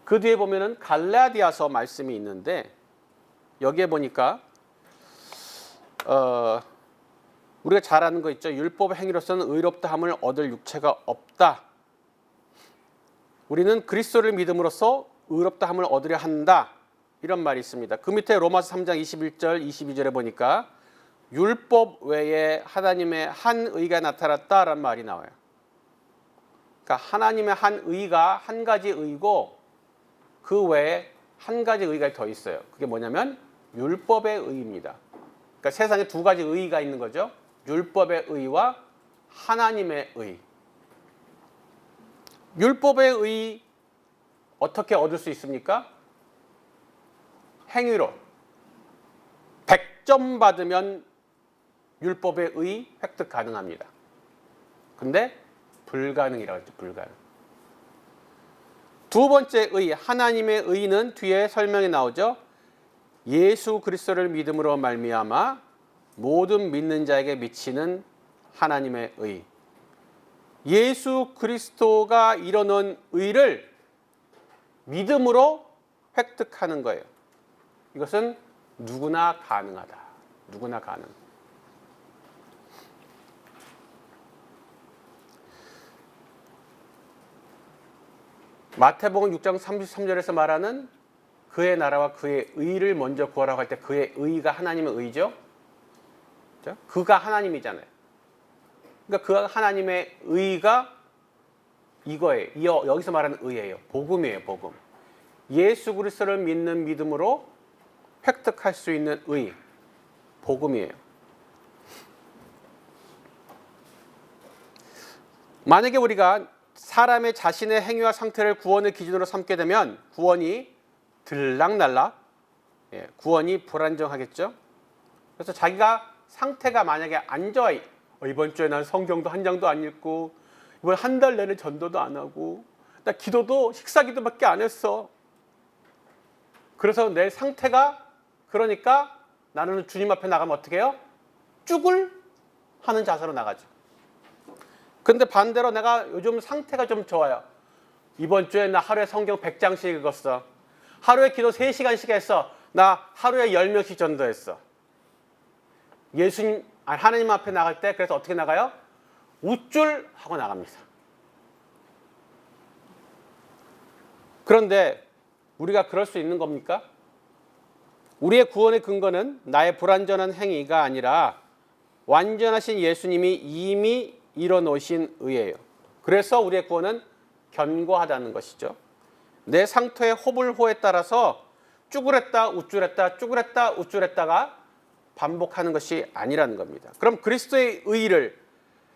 그 뒤에 보면은 갈라디아서 말씀이 있는데 여기에 보니까 우리가 잘 아는 거 있죠. 율법의 행위로서는 의롭다함을 얻을 육체가 없다. 우리는 그리스도를 믿음으로써 의롭다함을 얻으려 한다. 이런 말이 있습니다. 그 밑에 로마서 3장 21절 22절에 보니까 율법 외에 하나님의 한 의가 나타났다라는 말이 나와요. 그러니까 하나님의 한 의가 한 가지 의고 그 외에 한 가지 의가 더 있어요. 그게 뭐냐면 율법의 의입니다. 그러니까 세상에 두 가지 의가 있는 거죠. 율법의 의와 하나님의 의. 율법의 의 어떻게 얻을 수 있습니까? 행위로 100점 받으면 율법의 의 획득 가능합니다. 근데 불가능이라고 했죠. 불가능. 두 번째 의, 하나님의 의는 뒤에 설명이 나오죠. 예수 그리스도를 믿음으로 말미암아 모든 믿는 자에게 미치는 하나님의 의. 예수 그리스도가 이뤄놓은 의를 믿음으로 획득하는 거예요. 이것은 누구나 가능하다. 누구나 가능. 마태복음 6장 33절에서 말하는 그의 나라와 그의 의를 먼저 구하라고 할 때 그의 의가 하나님의 의죠. 그렇죠? 그가 하나님이잖아요. 그러니까 그 하나님의 의가 이거예요. 여기서 말하는 의예요. 복음이에요. 복음. 예수 그리스도를 믿는 믿음으로 획득할 수 있는 의. 복음이에요. 만약에 우리가 사람의 자신의 행위와 상태를 구원의 기준으로 삼게 되면 구원이 들락날락, 구원이 불안정하겠죠. 그래서 자기가 상태가 만약에 안 좋아, 이번 주에 난 성경도 한 장도 안 읽고 이번 한 달 내내 전도도 안 하고 나 기도도 식사 기도밖에 안 했어. 그래서 내 상태가 그러니까 나는 주님 앞에 나가면 어떻게 해요? 쭉을 하는 자세로 나가죠. 근데 반대로 내가 요즘 상태가 좀 좋아요. 이번 주에 나 하루에 성경 100장씩 읽었어. 하루에 기도 3시간씩 했어. 나 하루에 10명씩 전도했어. 하나님 앞에 나갈 때 그래서 어떻게 나가요? 우쭐 하고 나갑니다. 그런데 우리가 그럴 수 있는 겁니까? 우리의 구원의 근거는 나의 불완전한 행위가 아니라 완전하신 예수님이 이미 이뤄놓으신 의예요. 그래서 우리의 구원은 견고하다는 것이죠. 내 상태의 호불호에 따라서 쭈그렸다 우쭐했다 쭈그렸다 우쭐했다가 반복하는 것이 아니라는 겁니다. 그럼 그리스도의 의를,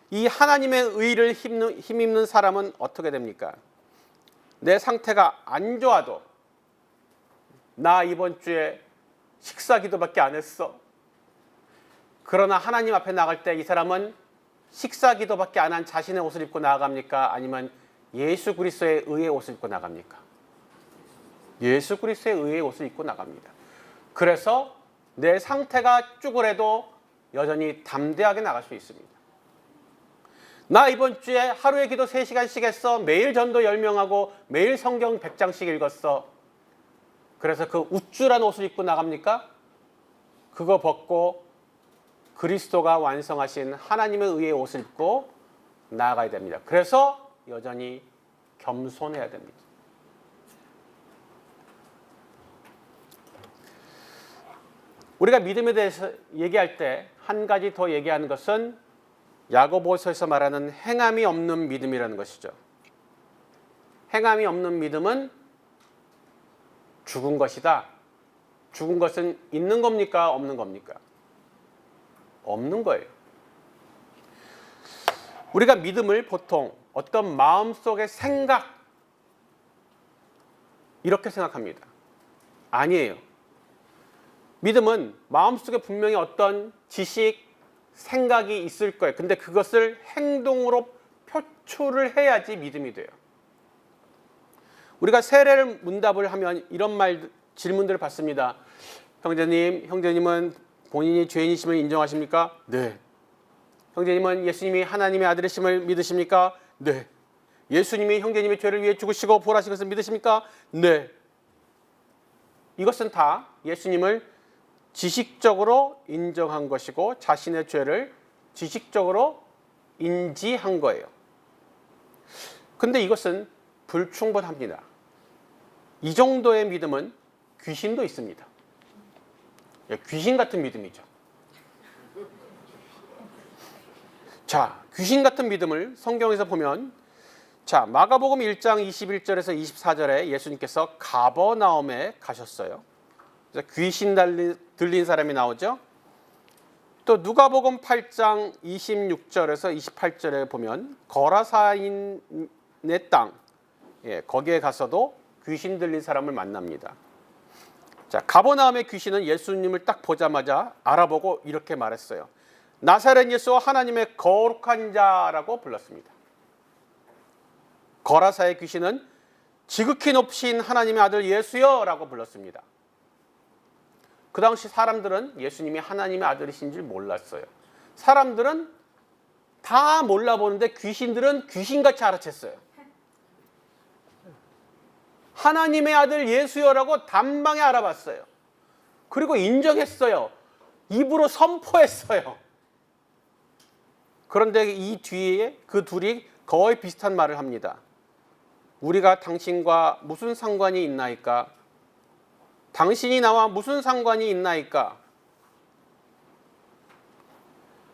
이 하나님의 의를 힘입는 사람은 어떻게 됩니까? 내 상태가 안 좋아도 나 이번 주에 식사 기도밖에 안 했어. 그러나 하나님 앞에 나갈 때 이 사람은 식사 기도밖에 안 한 자신의 옷을 입고 나아갑니까? 아니면 예수 그리스도의 의의 옷을 입고 나갑니까? 예수 그리스도의 의의 옷을 입고 나갑니다. 그래서 내 상태가 쭈그래도 여전히 담대하게 나갈 수 있습니다. 나 이번 주에 하루에 기도 3시간씩 했어. 매일 전도 10명하고 매일 성경 100장씩 읽었어. 그래서 그 우쭐한 옷을 입고 나갑니까? 그거 벗고 그리스도가 완성하신 하나님의 의의 옷을 입고 나아가야 됩니다. 그래서 여전히 겸손해야 됩니다. 우리가 믿음에 대해서 얘기할 때 한 가지 더 얘기하는 것은 야고보서에서 말하는 행함이 없는 믿음이라는 것이죠. 행함이 없는 믿음은 죽은 것이다. 죽은 것은 있는 겁니까? 없는 겁니까? 없는 거예요. 우리가 믿음을 보통 어떤 마음속의 생각 이렇게 생각합니다. 아니에요. 믿음은 마음속에 분명히 어떤 지식, 생각이 있을 거예요. 근데 그것을 행동으로 표출을 해야지 믿음이 돼요. 우리가 세례를 문답을 하면 이런 질문들을 받습니다. 형제님은 본인이 죄인이심을 인정하십니까? 네. 형제님은 예수님이 하나님의 아들이심을 믿으십니까? 네. 예수님이 형제님의 죄를 위해 죽으시고 부활하신 것을 믿으십니까? 네. 이것은 다 예수님을 지식적으로 인정한 것이고 자신의 죄를 지식적으로 인지한 거예요. 근데 이것은 불충분합니다. 이 정도의 믿음은 귀신도 있습니다. 귀신 같은 믿음이죠. 자, 귀신 같은 믿음을 성경에서 보면, 자, 마가복음 1장 21절에서 24절에 예수님께서 가버나움에 가셨어요. 귀신 들린 사람이 나오죠. 또 누가복음 8장 26절에서 28절에 보면 거라사인의 땅, 거기에 가서도 귀신 들린 사람을 만납니다. 자, 가버나움의 귀신은 예수님을 딱 보자마자 알아보고 이렇게 말했어요. 나사렛 예수와 하나님의 거룩한 자라고 불렀습니다. 거라사의 귀신은 지극히 높으신 하나님의 아들 예수여 라고 불렀습니다. 그 당시 사람들은 예수님이 하나님의 아들이신 줄 몰랐어요. 사람들은 다 몰라보는데 귀신들은 귀신같이 알아챘어요. 하나님의 아들 예수여라고 단방에 알아봤어요. 그리고 인정했어요. 입으로 선포했어요. 그런데 이 뒤에 그 둘이 거의 비슷한 말을 합니다. 우리가 당신과 무슨 상관이 있나이까? 당신이 나와 무슨 상관이 있나이까?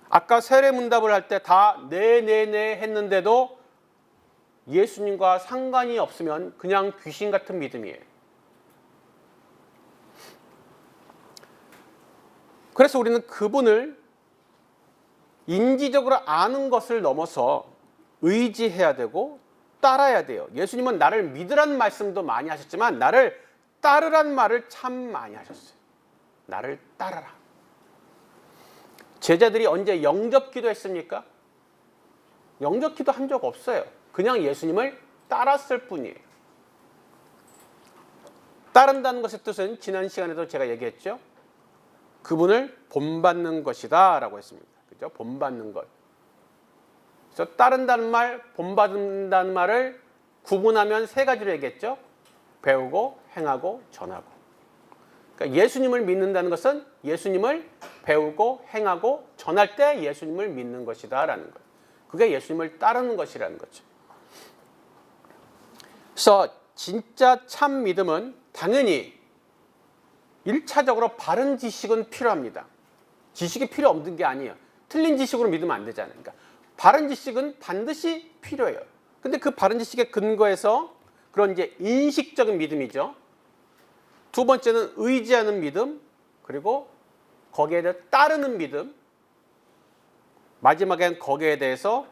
아까 세례문답을 할 때 다 네네네 했는데도 예수님과 상관이 없으면 그냥 귀신 같은 믿음이에요. 그래서 우리는 그분을 인지적으로 아는 것을 넘어서 의지해야 되고 따라야 돼요. 예수님은 나를 믿으라는 말씀도 많이 하셨지만 나를 따르란 말을 참 많이 하셨어요. 나를 따르라. 제자들이 언제 영접기도 했습니까? 영접기도 한 적 없어요. 그냥 예수님을 따랐을 뿐이에요. 따른다는 것의 뜻은 지난 시간에도 제가 얘기했죠. 그분을 본받는 것이다 라고 했습니다. 그죠? 본받는 것. 그래서 따른다는 말, 본받는다는 말을 구분하면 세 가지로 얘기했죠. 배우고, 행하고, 전하고. 그러니까 예수님을 믿는다는 것은 예수님을 배우고, 행하고, 전할 때 예수님을 믿는 것이다 라는 거예요. 그게 예수님을 따르는 것이라는 거죠. 그래서 진짜 참 믿음은 당연히 1차적으로 바른 지식은 필요합니다. 지식이 필요 없는 게 아니에요. 틀린 지식으로 믿으면 안 되잖아요. 그러니까 바른 지식은 반드시 필요해요. 근데 그 바른 지식에 근거해서 그런 이제 인식적인 믿음이죠. 두 번째는 의지하는 믿음, 그리고 거기에 대해 따르는 믿음, 마지막엔 거기에 대해서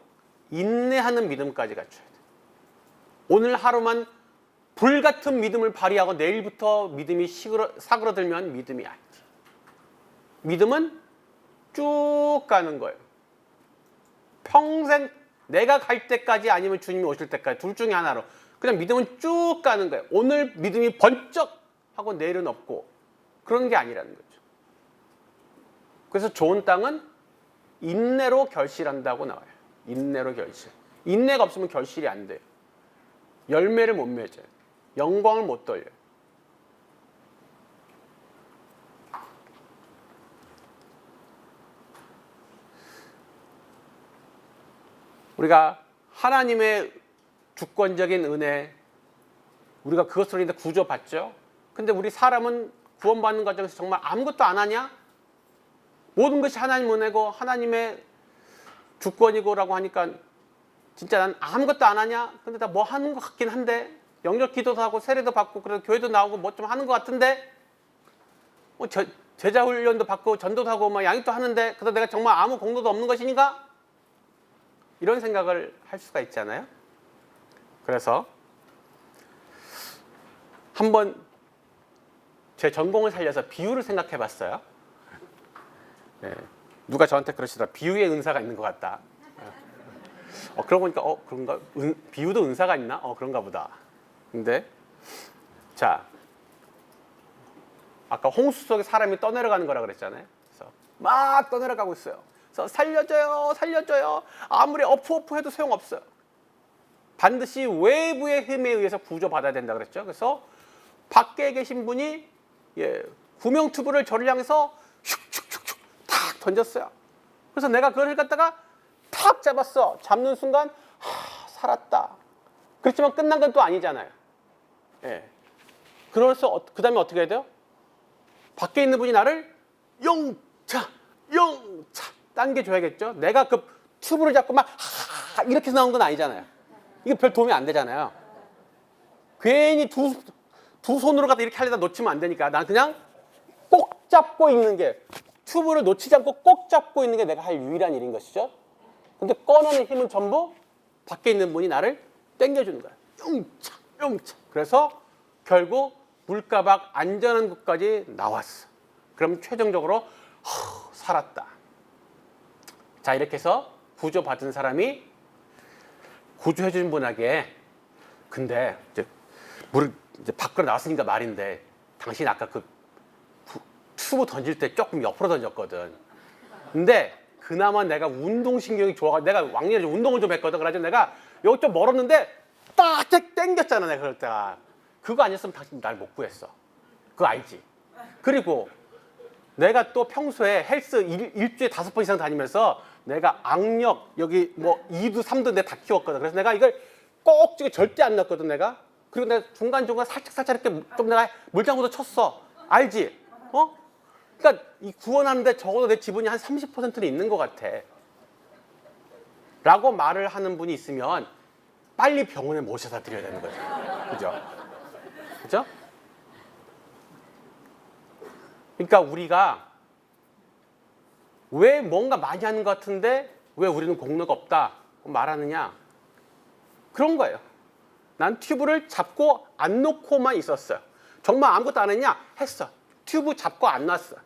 인내하는 믿음까지 갖춰야 돼요. 오늘 하루만 불같은 믿음을 발휘하고 내일부터 믿음이 사그러들면 믿음이 아니지. 믿음은 쭉 가는 거예요. 평생 내가 갈 때까지 아니면 주님이 오실 때까지 둘 중에 하나로 그냥 믿음은 쭉 가는 거예요. 오늘 믿음이 번쩍 하고 내일은 없고 그런 게 아니라는 거죠. 그래서 좋은 땅은 인내로 결실한다고 나와요. 인내로 결실. 인내가 없으면 결실이 안 돼요. 열매를 못 맺어요. 영광을 못 돌려요. 우리가 하나님의 주권적인 은혜, 우리가 그것으로 인해 구조받죠. 근데 우리 사람은 구원받는 과정에서 정말 아무것도 안 하냐? 모든 것이 하나님 은혜고 하나님의 주권이고라고 하니까 진짜 난 아무것도 안 하냐? 근데 나 뭐 하는 것 같긴 한데 영적 기도도 하고 세례도 받고 그래도 교회도 나오고 뭐 좀 하는 것 같은데 뭐 제자 훈련도 받고 전도도 하고 막 양육도 하는데 그래도 내가 정말 아무 공로도 없는 것이니까 이런 생각을 할 수가 있잖아요. 그래서 한번 제 전공을 살려서 비유를 생각해 봤어요. 네. 누가 저한테 그러시더라. 비유의 은사가 있는 것 같다. 그러고 보니까 그런가? 비유도 은사가 있나? 그런가 보다. 근데 자, 아까 홍수 속에 사람이 떠내려가는 거라 그랬잖아요. 그래서 막 떠내려가고 있어요. 그래서 살려줘요, 살려줘요. 아무리 어프어프 해도 소용없어요. 반드시 외부의 힘에 의해서 구조받아야 된다 그랬죠. 그래서 밖에 계신 분이 구명튜브를 저를 향해서 슉슉슉슉 탁 던졌어요. 그래서 내가 그걸 갖다가 탁 잡았어. 잡는 순간 살았다. 그렇지만 끝난 건 또 아니잖아요. 예. 그래서 그 다음에 어떻게 해야 돼요? 밖에 있는 분이 나를 영차 당겨줘야겠죠. 내가 그 튜브를 잡고 막 이렇게 해서 나온 건 아니잖아요. 이게 별 도움이 안 되잖아요. 괜히 두 손으로 갖다 이렇게 하려다 놓치면 안 되니까 난 그냥 꼭 잡고 있는 게, 튜브를 놓치지 않고 꼭 잡고 있는 게 내가 할 유일한 일인 것이죠. 근데 꺼내는 힘은 전부 밖에 있는 분이 나를 당겨주는 거야. 영차. 그래서 결국 물가박 안전한 곳까지 나왔어. 그럼 최종적으로 살았다. 자, 이렇게 해서 구조받은 사람이 구조해준 분에게, 근데 이제 밖으로 나왔으니까 말인데 당신 아까 그 튜브 던질 때 조금 옆으로 던졌거든. 근데 그나마 내가 운동신경이 좋아가지고 내가 왕년에 운동을 좀 했거든. 그래가지고 내가 여기 좀 멀었는데 딱 땡겼잖아. 내가 그럴 때가. 그거 아니었으면 당신 날 못 구했어. 그거 알지? 그리고 내가 또 평소에 헬스 일주일에 5번 이상 다니면서 내가 악력 여기 뭐 2두 3두 내가 다 키웠거든. 그래서 내가 이걸 꼭 지금 절대 안 넣었거든 내가. 그리고 내가 중간중간 살짝 이렇게 좀 내가 물장구도 쳤어. 알지? 그러니까 이 구원하는데 적어도 내 지분이 한 30%는 있는 것 같아. 라고 말을 하는 분이 있으면 빨리 병원에 모셔다 드려야 되는 거죠. 그죠? 그러니까 우리가 왜 뭔가 많이 하는 것 같은데 왜 우리는 공로가 없다 말하느냐? 그런 거예요. 난 튜브를 잡고 안 놓고만 있었어요. 정말 아무것도 안 했냐? 했어. 튜브 잡고 안 놨어.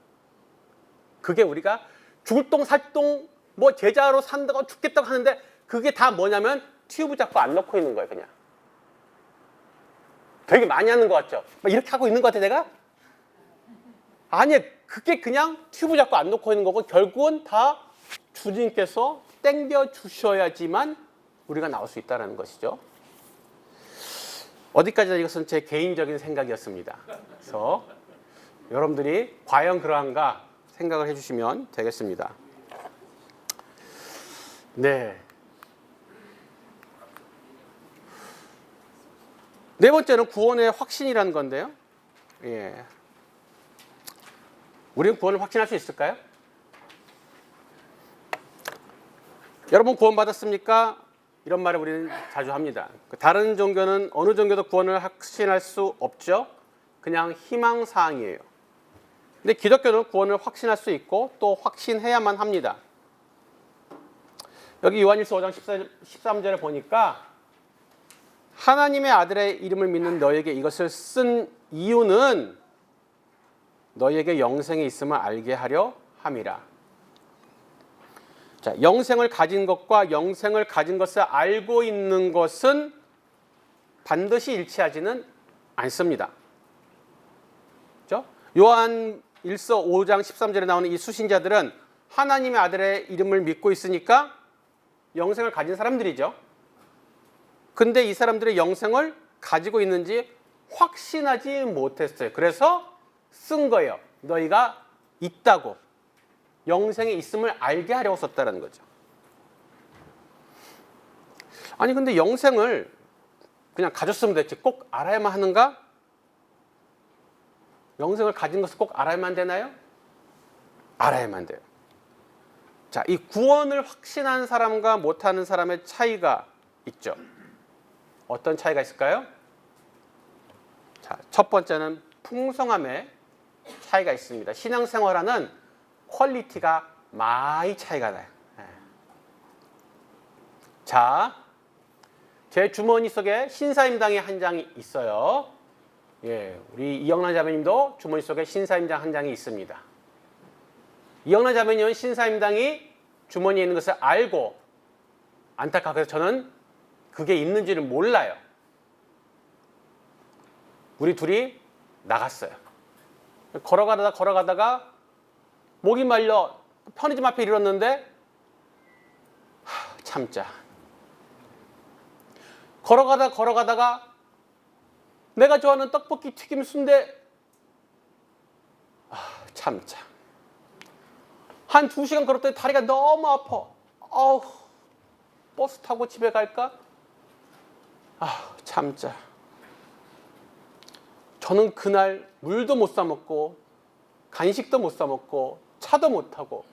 그게 우리가 죽을 똥 살 똥 뭐 제자로 산다고 죽겠다고 하는데 그게 다 뭐냐면 튜브 잡고 안 놓고 있는 거예요. 그냥 되게 많이 하는 것 같죠? 막 이렇게 하고 있는 것 같아 내가? 아니, 그게 그냥 튜브 잡고 안 놓고 있는 거고 결국은 다 주님께서 땡겨 주셔야지만 우리가 나올 수 있다는 것이죠. 어디까지나 이것은 제 개인적인 생각이었습니다. 그래서 여러분들이 과연 그러한가 생각을 해주시면 되겠습니다. 네. 네 번째는 구원의 확신이라는 건데요. 예. 우리는 구원을 확신할 수 있을까요? 여러분 구원 받았습니까? 이런 말을 우리는 자주 합니다. 다른 종교는 어느 종교도 구원을 확신할 수 없죠. 그냥 희망사항이에요. 근데 기독교는 구원을 확신할 수 있고 또 확신해야만 합니다. 여기 요한일서 5장 13절에 보니까 하나님의 아들의 이름을 믿는 너에게 이것을 쓴 이유는 너에게 영생이 있음을 알게 하려 함이라. 자, 영생을 가진 것과 영생을 가진 것을 알고 있는 것은 반드시 일치하지는 않습니다. 그렇죠? 요한일서 5장 13절에 나오는 이 수신자들은 하나님의 아들의 이름을 믿고 있으니까 영생을 가진 사람들이죠. 근데 이 사람들의 영생을 가지고 있는지 확신하지 못했어요. 그래서 쓴 거예요. 너희가 있다고. 영생이 있음을 알게 하려고 썼다는 거죠. 아니 근데 영생을 그냥 가졌으면 됐지 꼭 알아야만 하는가? 영생을 가진 것을 꼭 알아야만 되나요? 알아야만 돼요. 자, 이 구원을 확신한 사람과 못하는 사람의 차이가 있죠. 어떤 차이가 있을까요? 자, 첫 번째는 풍성함의 차이가 있습니다. 신앙생활하는 퀄리티가 많이 차이가 나요. 자, 제 주머니 속에 신사임당이 한 장이 있어요. 예, 우리 이영란 자매님도 주머니 속에 신사임당 한 장이 있습니다. 이영란 자매님은 신사임당이 주머니에 있는 것을 알고 안타깝게 저는 그게 있는지를 몰라요. 우리 둘이 나갔어요. 걸어가다가 목이 말려 편의점 앞에 이르렀는데 참자. 걸어가다가 내가 좋아하는 떡볶이 튀김 순대 참자. 한 2시간 걸었더니 다리가 너무 아파. 버스 타고 집에 갈까? 참자. 저는 그날 물도 못 사 먹고 간식도 못 사 먹고 차도 못 타고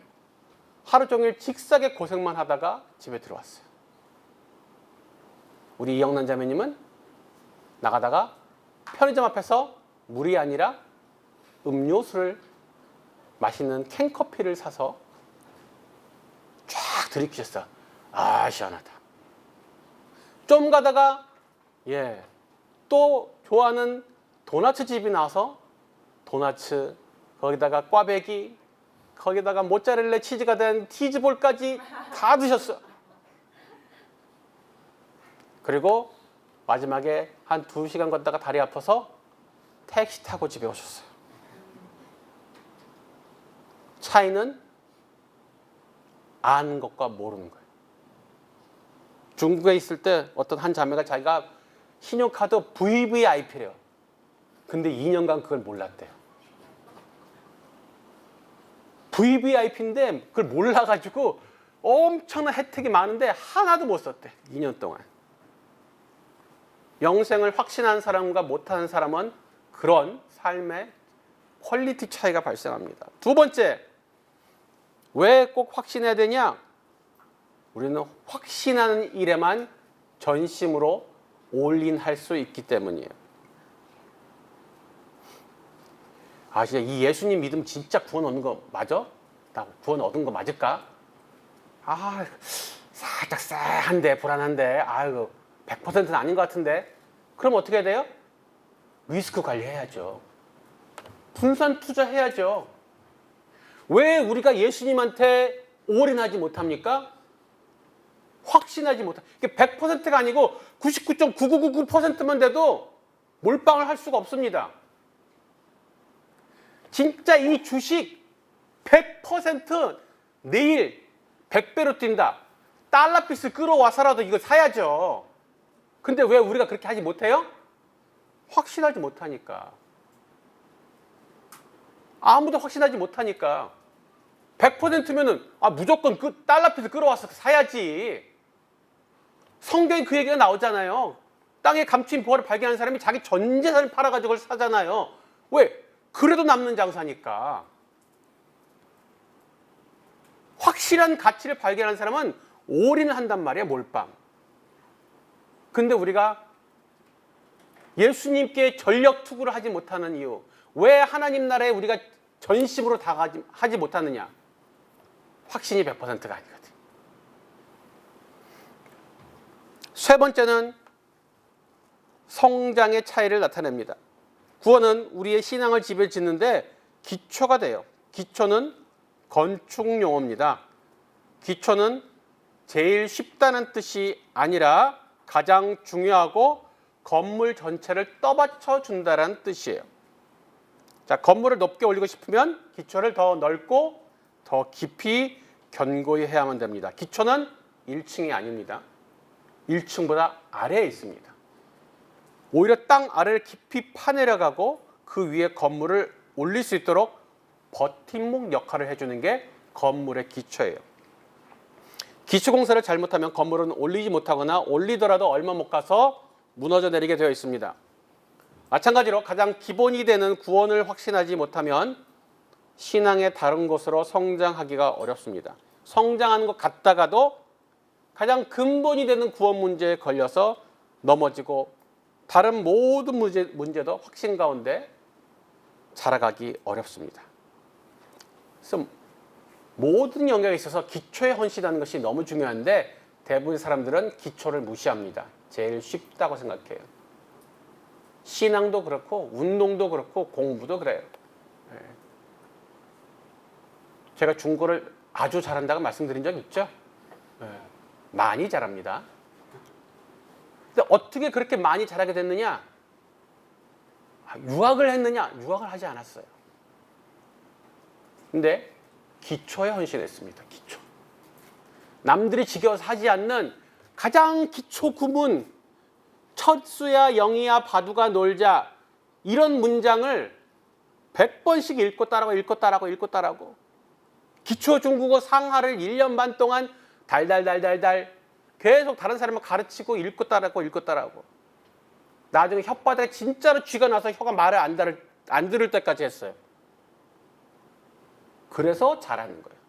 하루 종일 직사게 고생만 하다가 집에 들어왔어요. 우리 이영란 자매님은 나가다가 편의점 앞에서 물이 아니라 음료수를 맛있는 캔커피를 사서 쫙 들이키셨어요. 시원하다. 좀 가다가 또 좋아하는 도나츠 집이 나와서 도나츠 거기다가 꽈배기 거기다가 모짜렐라 치즈가 된 치즈볼까지 다 드셨어요. 그리고 마지막에 한 2시간 걷다가 다리 아파서 택시 타고 집에 오셨어요. 차이는 아는 것과 모르는 거예요. 중국에 있을 때 어떤 한 자매가 자기가 신용카드 VVIP래요. 근데 2년간 그걸 몰랐대요. VVIP인데 그걸 몰라가지고 엄청난 혜택이 많은데 하나도 못 썼대. 2년 동안. 영생을 확신하는 사람과 못하는 사람은 그런 삶의 퀄리티 차이가 발생합니다. 두 번째, 왜 꼭 확신해야 되냐? 우리는 확신하는 일에만 전심으로 올인할 수 있기 때문이에요. 진짜 이 예수님 믿음 진짜 구원 얻는 거 맞아? 나 구원 얻은 거 맞을까? 살짝 쎄한데 불안한데 100%는 아닌 것 같은데. 그럼 어떻게 해야 돼요? 리스크 관리해야죠. 분산 투자해야죠. 왜 우리가 예수님한테 올인하지 못합니까? 확신하지 못합니다. 이게 100%가 아니고 99.9999%만 돼도 몰빵을 할 수가 없습니다. 진짜 이 주식 100% 내일 100배로 뛴다. 달러빚을 끌어와서라도 이거 사야죠. 근데 왜 우리가 그렇게 하지 못해요? 확신하지 못하니까. 아무도 확신하지 못하니까. 100%면은 무조건 그 달러빚을 끌어와서 사야지. 성경에 그 얘기가 나오잖아요. 땅에 감추인 부활을 발견한 사람이 자기 전 재산을 팔아가지고 그걸 사잖아요. 왜? 그래도 남는 장사니까. 확실한 가치를 발견한 사람은 올인을 한단 말이야, 몰빵. 근데 우리가 예수님께 전력 투구를 하지 못하는 이유, 왜 하나님 나라에 우리가 전심으로 하지 못하느냐? 확신이 100%가 아니거든. 세 번째는 성장의 차이를 나타냅니다. 구원은 우리의 신앙을 지배짓는데 기초가 돼요. 기초는 건축 용어입니다. 기초는 제일 쉽다는 뜻이 아니라 가장 중요하고 건물 전체를 떠받쳐 준다는 뜻이에요. 자, 건물을 높게 올리고 싶으면 기초를 더 넓고 더 깊이 견고히 해야만 됩니다. 기초는 1층이 아닙니다. 1층보다 아래에 있습니다. 오히려 땅 아래를 깊이 파내려가고 그 위에 건물을 올릴 수 있도록 버팀목 역할을 해주는 게 건물의 기초예요. 기초공사를 잘못하면 건물은 올리지 못하거나 올리더라도 얼마 못 가서 무너져 내리게 되어 있습니다. 마찬가지로 가장 기본이 되는 구원을 확신하지 못하면 신앙의 다른 곳으로 성장하기가 어렵습니다. 성장하는 것 같다가도 가장 근본이 되는 구원 문제에 걸려서 넘어지고 다른 모든 문제도 확신 가운데 자라가기 어렵습니다. 그래서 모든 영역에 있어서 기초에 헌신하는 것이 너무 중요한데 대부분 사람들은 기초를 무시합니다. 제일 쉽다고 생각해요. 신앙도 그렇고 운동도 그렇고 공부도 그래요. 제가 중고를 아주 잘한다고 말씀드린 적 있죠? 많이 잘합니다. 근데 어떻게 그렇게 많이 잘하게 됐느냐? 유학을 했느냐? 유학을 하지 않았어요. 근데 기초에 헌신했습니다. 기초. 남들이 지겨워서 하지 않는 가장 기초 구문, 첫수야 영희야 바두가 놀자, 이런 문장을 100번씩 읽고 따라하고 읽고 따라하고 읽고 따라하고, 기초 중국어 상하를 1년 반 동안 달달달달달 계속 다른 사람을 가르치고 읽고 따라하고 읽고 따라하고, 나중에 혓바닥에 진짜로 쥐가 나서 혀가 말을 안 들을 때까지 했어요. 그래서 잘하는 거예요.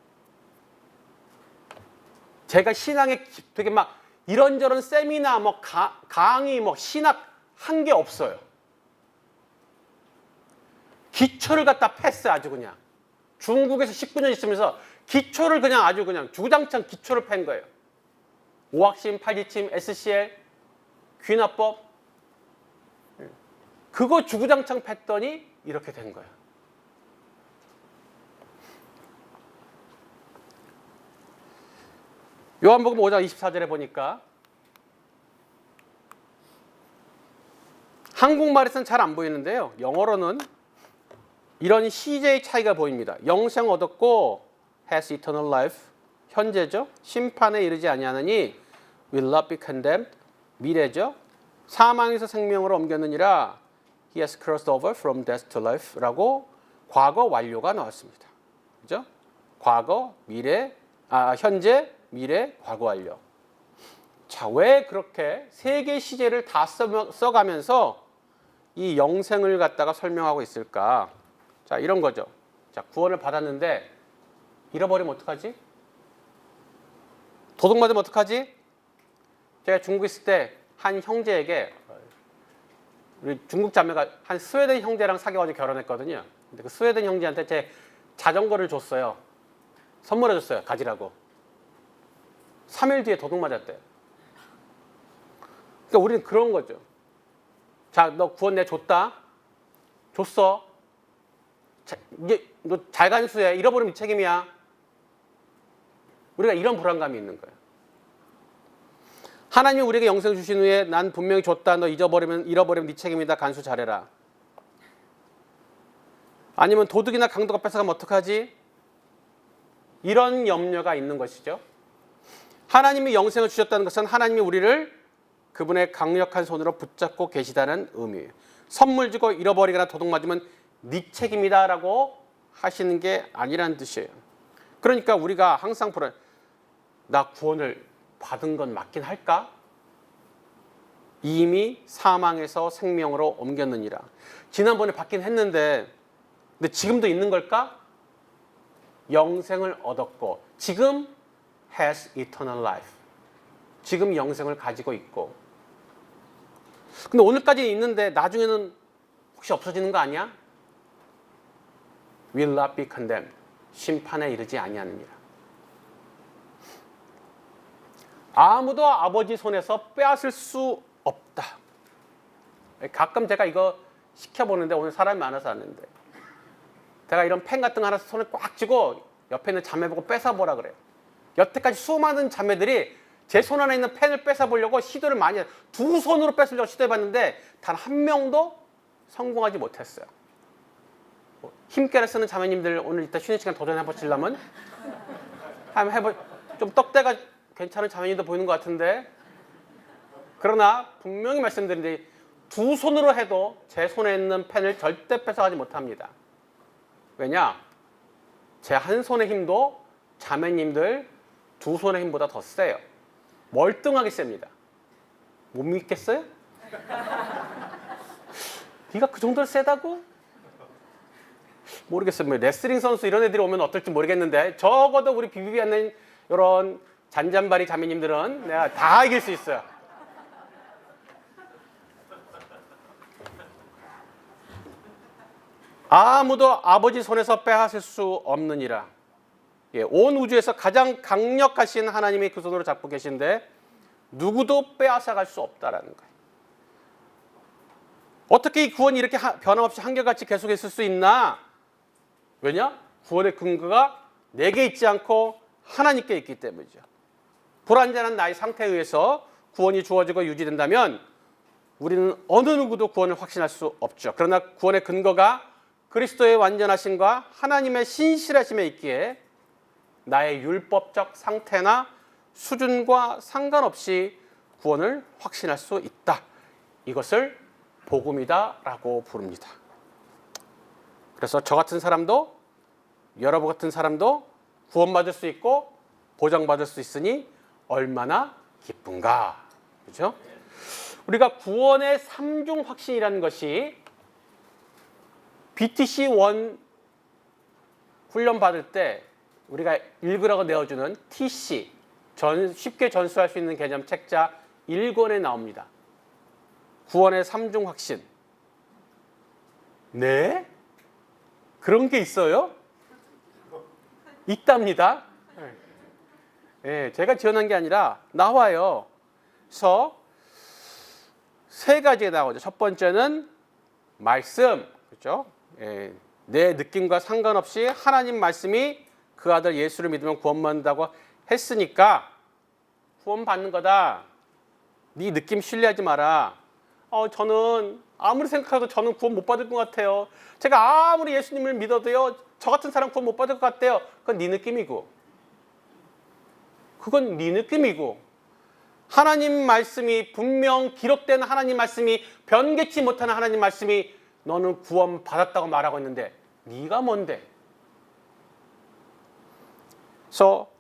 제가 신앙에 되게 막 이런저런 세미나, 강의, 신학 한 게 없어요. 기초를 갖다 패스 아주 그냥. 중국에서 19년 있으면서 기초를 그냥 아주 그냥 주구장창 기초를 팬 거예요. 오학심, 팔지침, SCL, 귀납법. 그거 주구장창 팼더니 이렇게 된 거예요. 요한복음 5장 24절에 보니까 한국말에서는 잘 안 보이는데요. 영어로는 이런 시제의 차이가 보입니다. 영생 얻었고 has eternal life, 현재죠. 심판에 이르지 아니하느니 will not be condemned, 미래죠. 사망에서 생명으로 옮겼느니라 he has crossed over from death to life 라고 과거 완료가 나왔습니다. 그죠? 과거, 미래, 현재, 미래, 과거 완료. 자, 왜 그렇게 세 개의 시제를 다 써가면서 이 영생을 갖다가 설명하고 있을까? 자, 이런 거죠. 자, 구원을 받았는데 잃어버리면 어떡하지? 도둑 맞으면 어떡하지? 제가 중국에 있을 때 한 형제에게, 우리 중국 자매가 한 스웨덴 형제랑 사귀어가지고 결혼했거든요. 근데 그 스웨덴 형제한테 제 자전거를 줬어요. 선물해 줬어요. 가지라고. 3일 뒤에 도둑 맞았대요. 그러니까 우리는 그런 거죠. 자, 너 구원 내 줬다. 줬어. 이게 너 잘 간수해. 잃어버리면 네 책임이야. 우리가 이런 불안감이 있는 거예요. 하나님이 우리에게 영생 주신 후에 난 분명히 줬다. 너 잃어버리면 네 책임이다. 간수 잘해라. 아니면 도둑이나 강도가 뺏어가면 어떡하지? 이런 염려가 있는 것이죠. 하나님이 영생을 주셨다는 것은 하나님이 우리를 그분의 강력한 손으로 붙잡고 계시다는 의미예요. 선물 주고 잃어버리거나 도둑 맞으면 네 책임이다 라고 하시는 게 아니라는 뜻이에요. 그러니까 우리가 항상 나 구원을 받은 건 맞긴 할까? 이미 사망에서 생명으로 옮겼느니라. 지난번에 받긴 했는데 근데 지금도 있는 걸까? 영생을 얻었고 지금 has eternal life. 지금 영생을 가지고 있고. 근데 오늘까지 있는데 나중에는 혹시 없어지는 거 아니야? will not be condemned. 심판에 이르지 아니하느니라. 아무도 아버지 손에서 빼앗을 수 없다. 가끔 제가 이거 시켜보는데 오늘 사람이 많아서 왔는데 제가 이런 펜 같은 거 하나 손에 꽉 쥐고 옆에 있는 자매 보고 뺏어보라 그래요. 여태까지 수많은 자매들이 제 손 안에 있는 펜을 뺏어보려고 시도를 많이 해요. 두 손으로 뺏으려고 시도해봤는데 단 한 명도 성공하지 못했어요. 힘께를 쓰는 자매님들 오늘 이따 쉬는 시간 도전해보시려면 한번 해보. 좀 떡대가 괜찮은 자매님도 보이는 것 같은데 그러나 분명히 말씀드리는데 두 손으로 해도 제 손에 있는 펜을 절대 뺏어가지 못합니다. 왜냐? 제 한 손의 힘도 자매님들 두 손의 힘보다 더 세요. 멀뚱하게 셉니다. 못 믿겠어요? 네가 그 정도로 세다고? 모르겠어요. 뭐 레슬링 선수 이런 애들이 오면 어떨지 모르겠는데 적어도 우리 비비비 않는 이런 잔잔바리 자매님들은 내가 다 이길 수 있어요. 아무도 아버지 손에서 빼앗을 수 없느니라. 예, 온 우주에서 가장 강력하신 하나님이 그 손으로 잡고 계신데 누구도 빼앗아갈 수 없다라는 거예요. 어떻게 이 구원이 이렇게 변함없이 한결같이 계속했을 수 있나? 왜냐? 구원의 근거가 내게 있지 않고 하나님께 있기 때문이죠. 불완전한 나의 상태에 의해서 구원이 주어지고 유지된다면 우리는 어느 누구도 구원을 확신할 수 없죠. 그러나 구원의 근거가 그리스도의 완전하심과 하나님의 신실하심에 있기에 나의 율법적 상태나 수준과 상관없이 구원을 확신할 수 있다. 이것을 복음이다라고 부릅니다. 그래서 저 같은 사람도 여러분 같은 사람도 구원받을 수 있고 보장받을 수 있으니 얼마나 기쁜가. 그렇죠? 우리가 구원의 삼중 확신이라는 것이 BTC 1 훈련 받을 때 우리가 읽으라고 내어주는 TC, 쉽게 전수할 수 있는 개념 책자 1권에 나옵니다. 구원의 삼중 확신. 네? 그런 게 있어요? 있답니다. 네, 제가 지어낸 게 아니라 나와요. 그래서 세 가지가 나오죠. 첫 번째는 말씀, 그렇죠? 예, 내 느낌과 상관없이 하나님 말씀이 그 아들 예수를 믿으면 구원받는다고 했으니까 구원받는 거다. 네 느낌 신뢰하지 마라. 저는 아무리 생각해도 저는 구원 못 받을 것 같아요. 제가 아무리 예수님을 믿어도요. 저 같은 사람 구원 못 받을 것 같아요. 그건 네 느낌이고. 그건 네 느낌이고. 하나님 말씀이 분명 기록된 하나님 말씀이 변개치 못하는 하나님 말씀이 너는 구원 받았다고 말하고 있는데 네가 뭔데? 그래서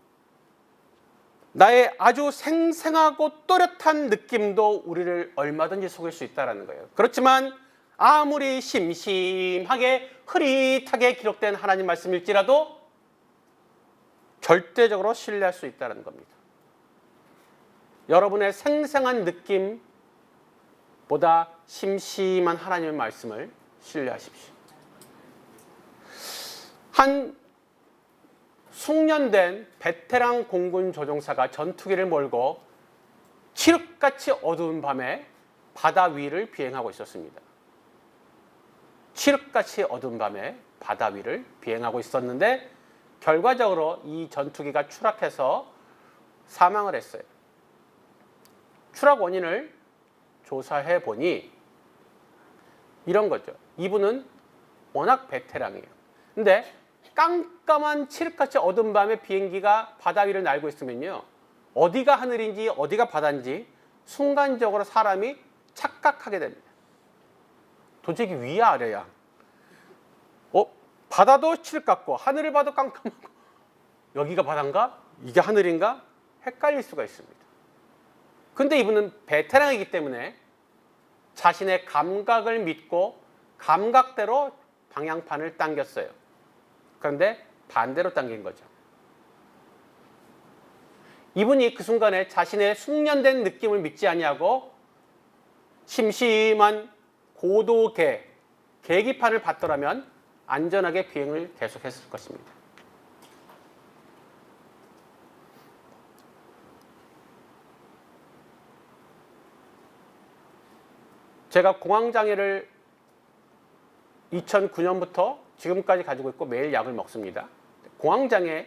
나의 아주 생생하고 또렷한 느낌도 우리를 얼마든지 속일 수 있다는 거예요. 그렇지만 아무리 심심하게 흐릿하게 기록된 하나님 말씀일지라도 절대적으로 신뢰할 수 있다는 겁니다. 여러분의 생생한 느낌보다 심심한 하나님의 말씀을 신뢰하십시오. 한 숙련된 베테랑 공군 조종사가 전투기를 몰고 칠흑같이 어두운 밤에 바다 위를 비행하고 있었습니다. 칠흑같이 어두운 밤에 바다 위를 비행하고 있었는데 결과적으로 이 전투기가 추락해서 사망을 했어요. 추락 원인을 조사해 보니 이런 거죠. 이분은 워낙 베테랑이에요. 근데 깜깜한 칠흑같이 어두운 밤에 비행기가 바다 위를 날고 있으면요. 어디가 하늘인지 어디가 바다인지 순간적으로 사람이 착각하게 됩니다. 도대체 이게 위야 아래야? 바다도 칠흑 같고 하늘을 봐도 깜깜하고 여기가 바다인가? 이게 하늘인가? 헷갈릴 수가 있습니다. 근데 이분은 베테랑이기 때문에 자신의 감각을 믿고 감각대로 방향판을 당겼어요. 그런데 반대로 당긴 거죠. 이분이 그 순간에 자신의 숙련된 느낌을 믿지 아니하고 심심한 고도계, 계기판을 받더라면 안전하게 비행을 계속했을 것입니다. 제가 공황장애를 2009년부터 지금까지 가지고 있고 매일 약을 먹습니다. 공황장애는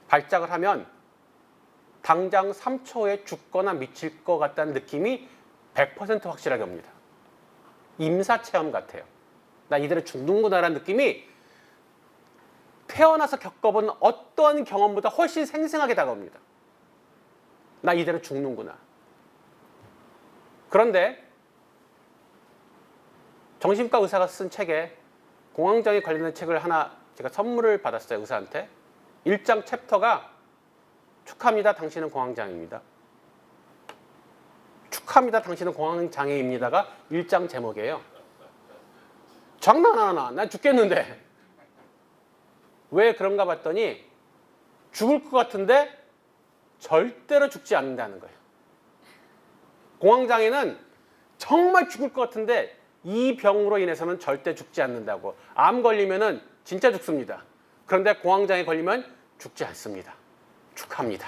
발작을 하면 당장 3초에 죽거나 미칠 것 같다는 느낌이 100% 확실하게 옵니다. 임사체험 같아요. 나 이대로 죽는구나라는 느낌이 태어나서 겪어본 어떤 경험보다 훨씬 생생하게 다가옵니다. 나 이대로 죽는구나. 그런데 정신과 의사가 쓴 책에 공황장애 관련된 책을 하나 제가 선물을 받았어요. 의사한테. 1장 챕터가 축하합니다. 당신은 공황장애입니다. 축하합니다. 당신은 공황장애입니다가 1장 제목이에요. 장난하나? 난 죽겠는데. 왜 그런가 봤더니 죽을 것 같은데 절대로 죽지 않는다는 거예요. 공황장애는 정말 죽을 것 같은데 이 병으로 인해서는 절대 죽지 않는다고. 암 걸리면은 진짜 죽습니다. 그런데 공황장애 걸리면 죽지 않습니다. 축하합니다.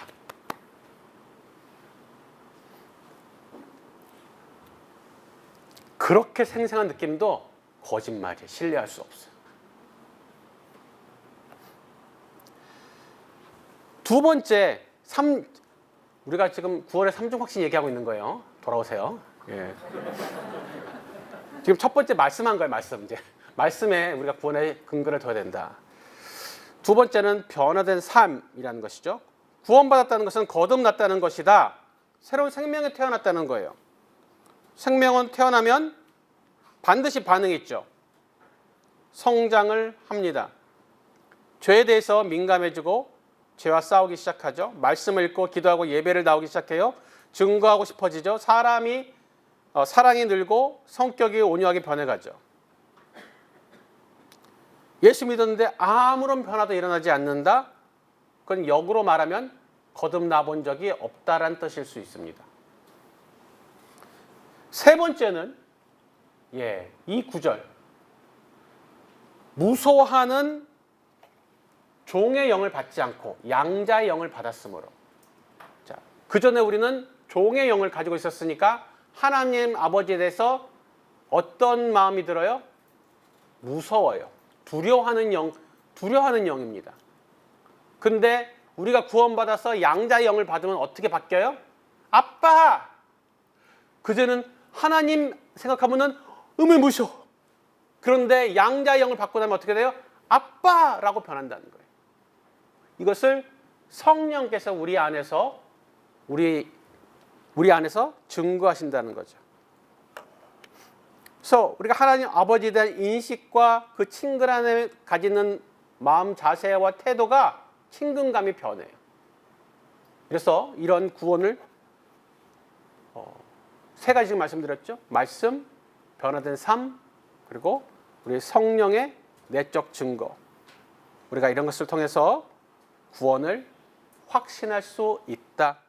그렇게 생생한 느낌도 거짓말이에요. 신뢰할 수 없어요. 두 번째, 우리가 지금 9월에 3중 확신 얘기하고 있는 거예요. 돌아오세요. 예. 지금 첫 번째 말씀한 거예요. 이제 말씀에 우리가 구원의 근거를 둬야 된다. 두 번째는 변화된 삶이라는 것이죠. 구원받았다는 것은 거듭났다는 것이다. 새로운 생명에 태어났다는 거예요. 생명은 태어나면 반드시 반응이 있죠. 성장을 합니다. 죄에 대해서 민감해지고 죄와 싸우기 시작하죠. 말씀을 읽고 기도하고 예배를 나오기 시작해요. 증거하고 싶어지죠. 사랑이 늘고 성격이 온유하게 변해가죠. 예수 믿었는데 아무런 변화도 일어나지 않는다? 그건 역으로 말하면 거듭나 본 적이 없다라는 뜻일 수 있습니다. 세 번째는 이 구절. 무소하는 종의 영을 받지 않고 양자의 영을 받았으므로. 자, 그 전에 우리는 종의 영을 가지고 있었으니까 하나님 아버지에 대해서 어떤 마음이 들어요? 무서워요. 두려워하는 영입니다. 근데 우리가 구원받아서 양자의 영을 받으면 어떻게 바뀌어요? 아빠! 그제는 하나님 생각하면은 무셔. 그런데 양자의 영을 받고 나면 어떻게 돼요? 아빠라고 변한다는 거예요. 이것을 성령께서 우리 안에서 증거하신다는 거죠. 그래서 우리가 하나님 아버지에 대한 인식과 그 친근함에 가지는 마음 자세와 태도가 친근감이 변해요. 그래서 이런 구원을 세 가지 지금 말씀드렸죠. 말씀, 변화된 삶, 그리고 우리 성령의 내적 증거. 우리가 이런 것을 통해서 구원을 확신할 수 있다.